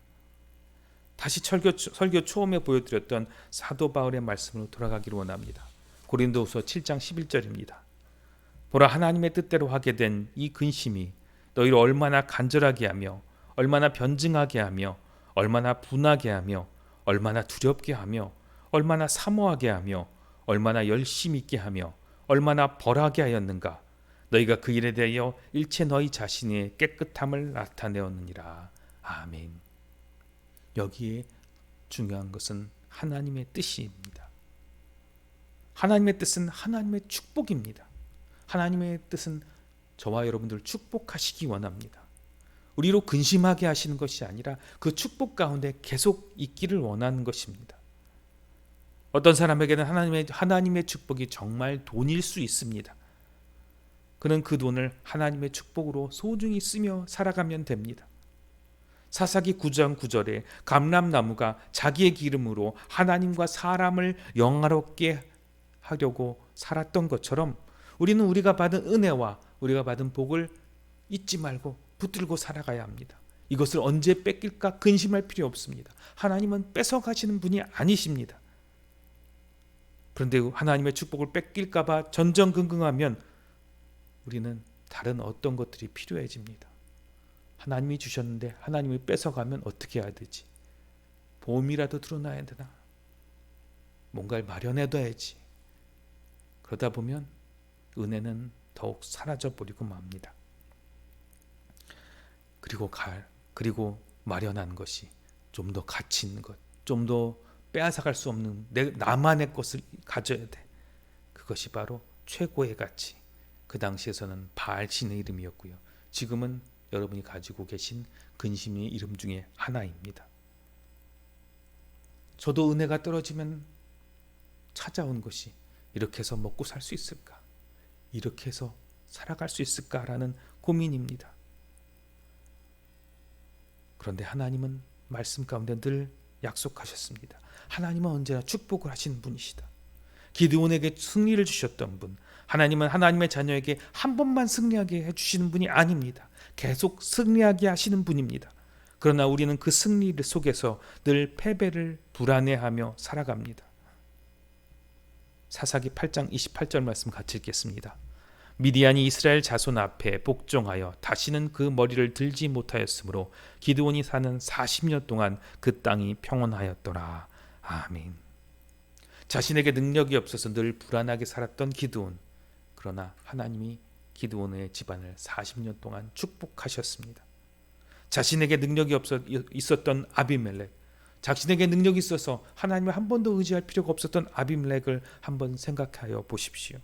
다시 설교 처음에 보여드렸던 사도 바울의 말씀으로 돌아가기를 원합니다. 고린도후서 7장 11절입니다. 보라 하나님의 뜻대로 하게 된 이 근심이 너희를 얼마나 간절하게 하며 얼마나 변증하게 하며 얼마나 분하게 하며 얼마나 두렵게 하며 얼마나 사모하게 하며 얼마나 열심 있게 하며 얼마나 벌하게 하였는가. 너희가 그 일에 대하여 일체 너희 자신의 깨끗함을 나타내었느니라. 아멘. 여기에 중요한 것은 하나님의 뜻입니다. 하나님의 뜻은 하나님의 축복입니다. 하나님의 뜻은 저와 여러분들을 축복하시기 원합니다. 우리로 근심하게 하시는 것이 아니라 그 축복 가운데 계속 있기를 원하는 것입니다. 어떤 사람에게는 하나님의 축복이 정말 돈일 수 있습니다. 그는 그 돈을 하나님의 축복으로 소중히 쓰며 살아가면 됩니다. 사사기 9장 9절에 감람나무가 자기의 기름으로 하나님과 사람을 영화롭게 하려고 살았던 것처럼 우리는 우리가 받은 은혜와 우리가 받은 복을 잊지 말고 붙들고 살아가야 합니다. 이것을 언제 뺏길까 근심할 필요 없습니다. 하나님은 뺏어가시는 분이 아니십니다. 그런데 하나님의 축복을 뺏길까 봐 전전긍긍하면 우리는 다른 어떤 것들이 필요해집니다. 하나님이 주셨는데 하나님이 뺏어가면 어떻게 해야 되지? 보험이라도 들어놔야 되나? 뭔가를 마련해둬야지. 그러다 보면 은혜는 더욱 사라져버리고 맙니다. 그리고 마련한 것이 좀 더 가치 있는 것, 좀 더 빼앗아갈 수 없는 나만의 것을 가져야 돼. 그것이 바로 최고의 가치. 그 당시에서는 바알 신의 이름이었고요. 지금은 여러분이 가지고 계신 근심의 이름 중에 하나입니다. 저도 은혜가 떨어지면 찾아온 것이 이렇게 해서 먹고 살 수 있을까? 이렇게 해서 살아갈 수 있을까라는 고민입니다. 그런데 하나님은 말씀 가운데 늘 약속하셨습니다. 하나님은 언제나 축복을 하시는 분이시다. 기드온에게 승리를 주셨던 분, 하나님은 하나님의 자녀에게 한 번만 승리하게 해주시는 분이 아닙니다. 계속 승리하게 하시는 분입니다. 그러나 우리는 그 승리 속에서 늘 패배를 불안해하며 살아갑니다. 사사기 8장 28절 말씀 같이 읽겠습니다. 미디안이 이스라엘 자손 앞에 복종하여 다시는 그 머리를 들지 못하였으므로 기드온이 사는 40년 동안 그 땅이 평온하였더라. 아멘. 자신에게 능력이 없어서 늘 불안하게 살았던 기드온. 그러나 하나님이 기드온의 집안을 40년 동안 축복하셨습니다. 자신에게 능력이 있었던 아비멜렉, 자신에게 능력이 있어서 하나님을 한 번도 의지할 필요가 없었던 아비멜렉을 한번 생각하여 보십시오.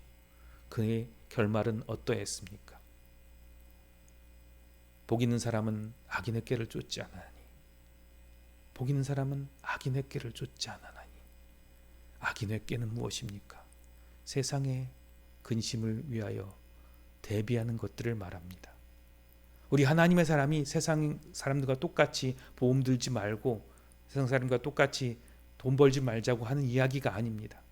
그의 결말은 어떠했습니까? 복 있는 사람은 악인의 꾀를 쫓지 않으나니 복 있는 사람은 악인의 꾀를 쫓지 않으나니 악인의 꾀는 무엇입니까? 세상의 근심을 위하여 대비하는 것들을 말합니다. 우리 하나님의 사람이 세상 사람들과 똑같이 보험 들지 말고 세상 사람과 똑같이 돈 벌지 말자고 하는 이야기가 아닙니다.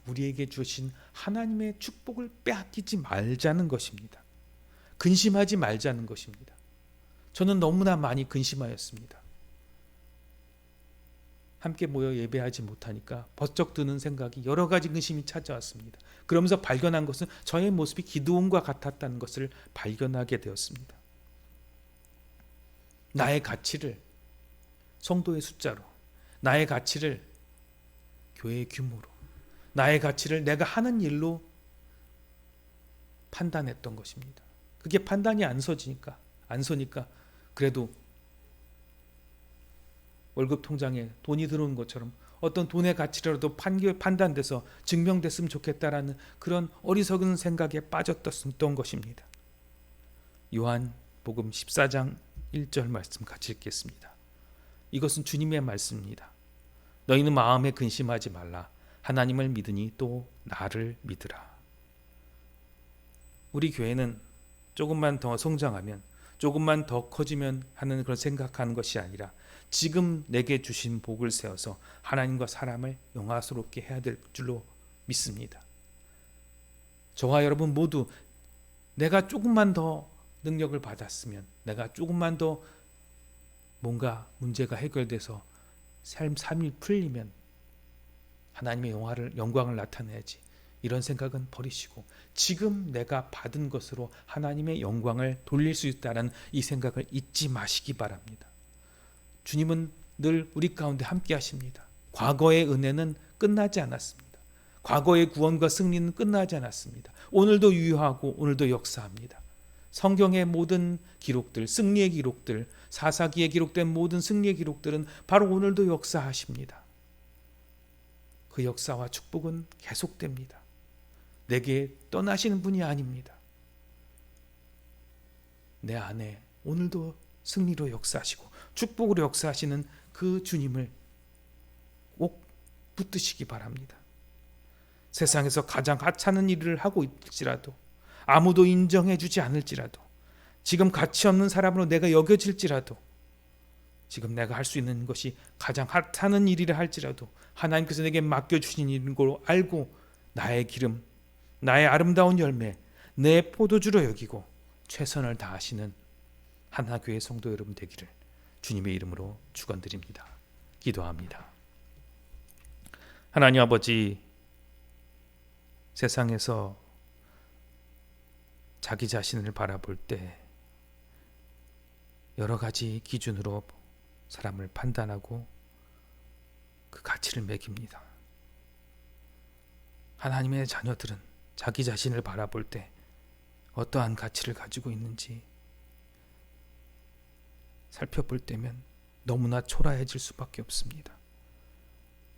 우리에게 주신 하나님의 축복을 빼앗기지 말자는 것입니다. 근심하지 말자는 것입니다. 저는 너무나 많이 근심하였습니다. 함께 모여 예배하지 못하니까 번쩍 드는 생각이 여러 가지 근심이 찾아왔습니다. 그러면서 발견한 것은 저의 모습이 기드온과 같았다는 것을 발견하게 되었습니다. 나의 가치를 성도의 숫자로, 나의 가치를 교회의 규모로, 나의 가치를 내가 하는 일로 판단했던 것입니다. 그게 판단이 안 서니까 그래도 월급 통장에 돈이 들어오는 것처럼 어떤 돈의 가치라도 판단돼서 증명됐으면 좋겠다라는 그런 어리석은 생각에 빠졌던 것입니다. 요한복음 14장 1절 말씀 같이 읽겠습니다. 이것은 주님의 말씀입니다. 너희는 마음에 근심하지 말라. 하나님을 믿으니 또 나를 믿으라. 우리 교회는 조금만 더 성장하면, 조금만 더 커지면 하는 그런 생각하는 것이 아니라 지금 내게 주신 복을 세워서 하나님과 사람을 영화스럽게 해야 될 줄로 믿습니다. 저와 여러분 모두 내가 조금만 더 능력을 받았으면, 내가 조금만 더 뭔가 문제가 해결돼서 삶이 풀리면 하나님의 영광을 나타내야지, 이런 생각은 버리시고 지금 내가 받은 것으로 하나님의 영광을 돌릴 수 있다는 이 생각을 잊지 마시기 바랍니다. 주님은 늘 우리 가운데 함께 하십니다. 과거의 은혜는 끝나지 않았습니다. 과거의 구원과 승리는 끝나지 않았습니다. 오늘도 유효하고 오늘도 역사합니다. 성경의 모든 기록들, 승리의 기록들, 사사기에 기록된 모든 승리의 기록들은 바로 오늘도 역사하십니다. 그 역사와 축복은 계속됩니다. 내게 떠나시는 분이 아닙니다. 내 안에 오늘도 승리로 역사하시고 축복으로 역사하시는 그 주님을 꼭 붙드시기 바랍니다. 세상에서 가장 하찮은 일을 하고 있을지라도, 아무도 인정해 주지 않을지라도, 지금 가치 없는 사람으로 내가 여겨질지라도, 지금 내가 할 수 있는 것이 가장 하찮은 일이라 할지라도 하나님께서 내게 맡겨주신 일인 걸 알고 나의 기름, 나의 아름다운 열매, 내 포도주로 여기고 최선을 다하시는 하나교회 성도 여러분 되기를 주님의 이름으로 축원드립니다. 기도합니다. 하나님 아버지, 세상에서 자기 자신을 바라볼 때 여러 가지 기준으로 사람을 판단하고 그 가치를 매깁니다. 하나님의 자녀들은 자기 자신을 바라볼 때 어떠한 가치를 가지고 있는지 살펴볼 때면 너무나 초라해질 수밖에 없습니다.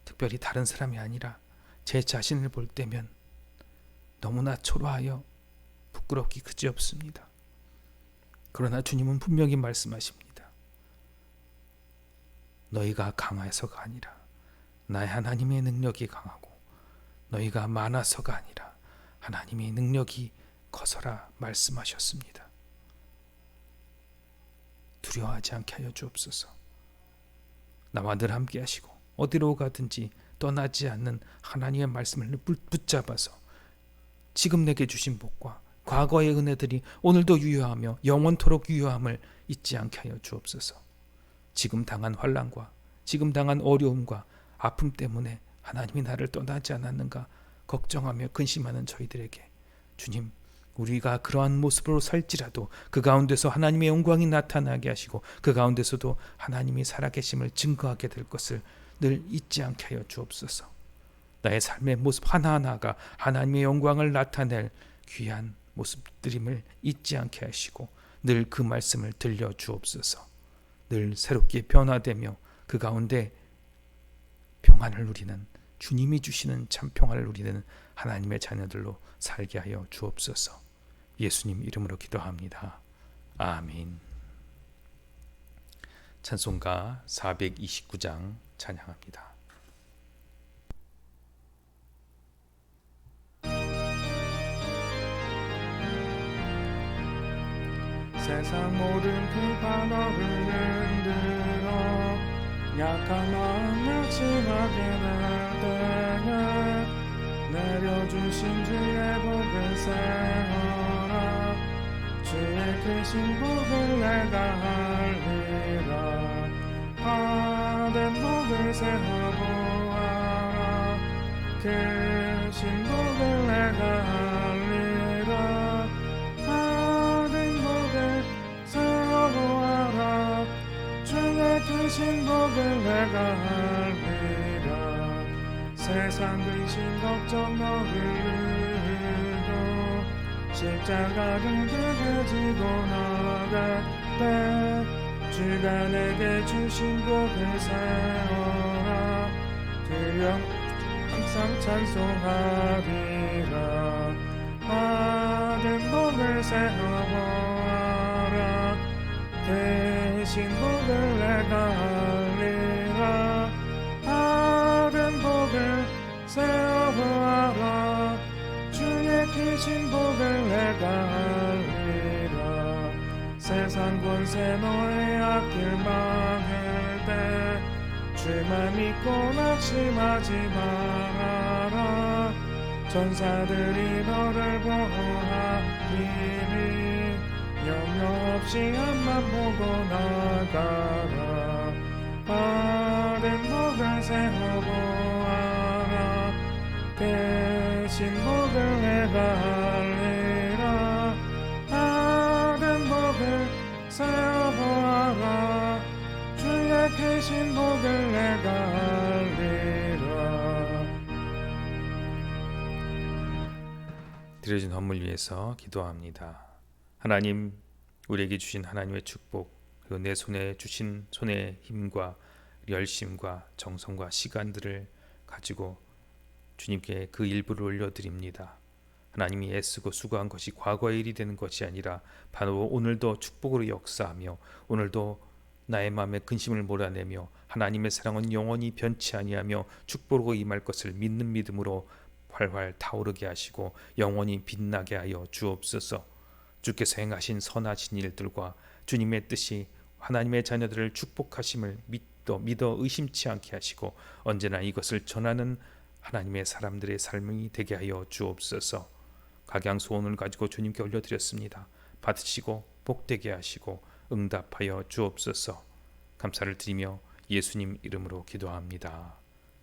특별히 다른 사람이 아니라 제 자신을 볼 때면 너무나 초라하여 부끄럽기 그지없습니다. 그러나 주님은 분명히 말씀하십니다. 너희가 강해서가 아니라 나의 하나님의 능력이 강하고, 너희가 많아서가 아니라 하나님의 능력이 커서라 말씀하셨습니다. 두려워하지 않게 하여 주옵소서. 나와 늘 함께 하시고 어디로 가든지 떠나지 않는 하나님의 말씀을 붙잡아서 지금 내게 주신 복과 과거의 은혜들이 오늘도 유효하며 영원토록 유효함을 잊지 않게 하여 주옵소서. 지금 당한 환난과 지금 당한 어려움과 아픔 때문에 하나님이 나를 떠나지 않았는가 걱정하며 근심하는 저희들에게 주님, 우리가 그러한 모습으로 살지라도 그 가운데서 하나님의 영광이 나타나게 하시고 그 가운데서도 하나님이 살아계심을 증거하게 될 것을 늘 잊지 않게 하여 주옵소서. 나의 삶의 모습 하나하나가 하나님의 영광을 나타낼 귀한 모습들임을 잊지 않게 하시고 늘 그 말씀을 들려 주옵소서. 늘 새롭게 변화되며 그 가운데 평안을 누리는 주님이 주시는 참 평화를 누리는 하나님의 자녀들로 살게 하여 주옵소서. 예수님 이름으로 기도합니다. 아멘. 찬송가 429장 찬양합니다. 세상 모든 그 반어를 흔들어 약한 마음 낙심하게 할 때에 내려주신 주의 복을 세어라. 주의 크신 복을 내가 알리라. 받은 복을 세어보아라. 크신 복을 내가 알리라. 받은 복을 세어보아라. 주의 크신 복을 내가 알리라. 세상 근심 걱정 너희들도 십자가를 들고 지고 나갈 때 주가 내게 주신 복을 세어라. 주여 항상 찬송하리라. 받은 복을 세어보아라. 대신 복을 내가 알리라. 받은 복을 세어보아라. 주의 크신 복을 내가 알리라. 세상 권세 너의 앞길 막을 때 주만 믿고 낙심하지 말아라. 전사들이 너를 보호하리니 염려 없이 앞만 보고 나가라. 받은 복을 세어보아라. 대신 복을 내가 알리라. 받은 복을 세어보아라. 주의 크신 복을 내가 알리라. 드려진 헌물 위해서 기도합니다. 하나님, 우리에게 주신 하나님의 축복, 그리고 내 손에 주신 손의 힘과 열심과 정성과 시간들을 가지고 주님께 그 일부를 올려드립니다. 하나님이 애쓰고 수고한 것이 과거의 일이 되는 것이 아니라 바로 오늘도 축복으로 역사하며 오늘도 나의 마음에 근심을 몰아내며 하나님의 사랑은 영원히 변치 아니하며 축복으로 임할 것을 믿는 믿음으로 활활 타오르게 하시고 영원히 빛나게 하여 주옵소서. 주께서 행하신 선하신 일들과 주님의 뜻이 하나님의 자녀들을 축복하심을 믿어 의심치 않게 하시고 언제나 이것을 전하는 하나님의 사람들의 삶이 되게 하여 주옵소서. 각양 소원을 가지고 주님께 올려드렸습니다. 받으시고 복되게 하시고 응답하여 주옵소서. 감사를 드리며 예수님 이름으로 기도합니다.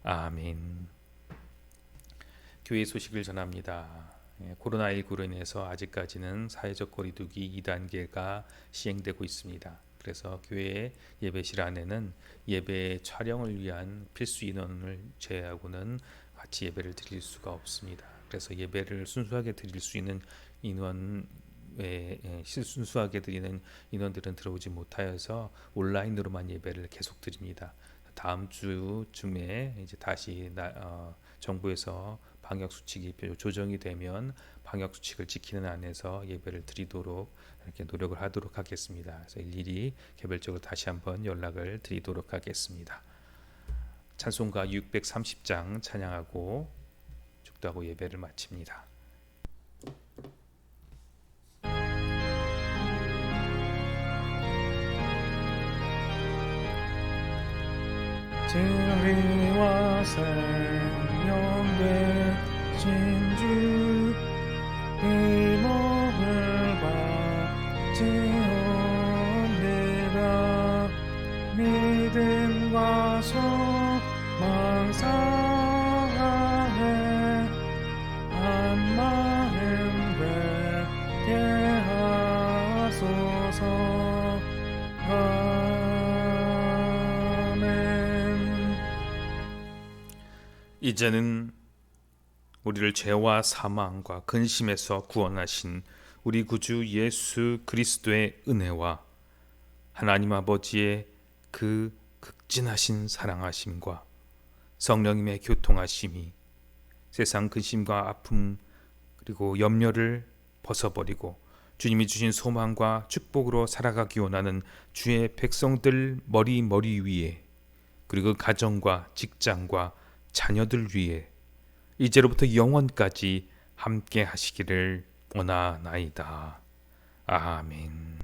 아멘. 교회 소식을 전합니다. 코로나19로 인해서 아직까지는 사회적 거리두기 2단계가 시행되고 있습니다. 그래서 교회 예배실 안에는 예배 촬영을 위한 필수 인원을 제외하고는 같이 예배를 드릴 수가 없습니다. 그래서 예배를 순수하게 드릴 수 있는 순수하게 드리는 인원들은 들어오지 못하여서 온라인으로만 예배를 계속 드립니다. 다음 주쯤에 이제 다시 정부에서 방역 수칙이 조정이 되면 방역 수칙을 지키는 안에서 예배를 드리도록 이렇게 노력을 하도록 하겠습니다. 그래서 일일이 개별적으로 다시 한번 연락을 드리도록 하겠습니다. 찬송가 630장 찬양하고 축도하고 예배를 마칩니다. 진리와 생명 되신 주, 이 몸을 바치옵니다. 믿음과 소망 사랑에 한 마음 되게 하소서. 이제는 우리를 죄와 사망과 근심에서 구원하신 우리 구주 예수 그리스도의 은혜와 하나님 아버지의 그 극진하신 사랑하심과 성령님의 교통하심이 세상 근심과 아픔 그리고 염려를 벗어버리고 주님이 주신 소망과 축복으로 살아가기 원하는 주의 백성들 머리 위에 그리고 가정과 직장과 자녀들 위에 이제로부터 영원까지 함께 하시기를 원하나이다. 아멘.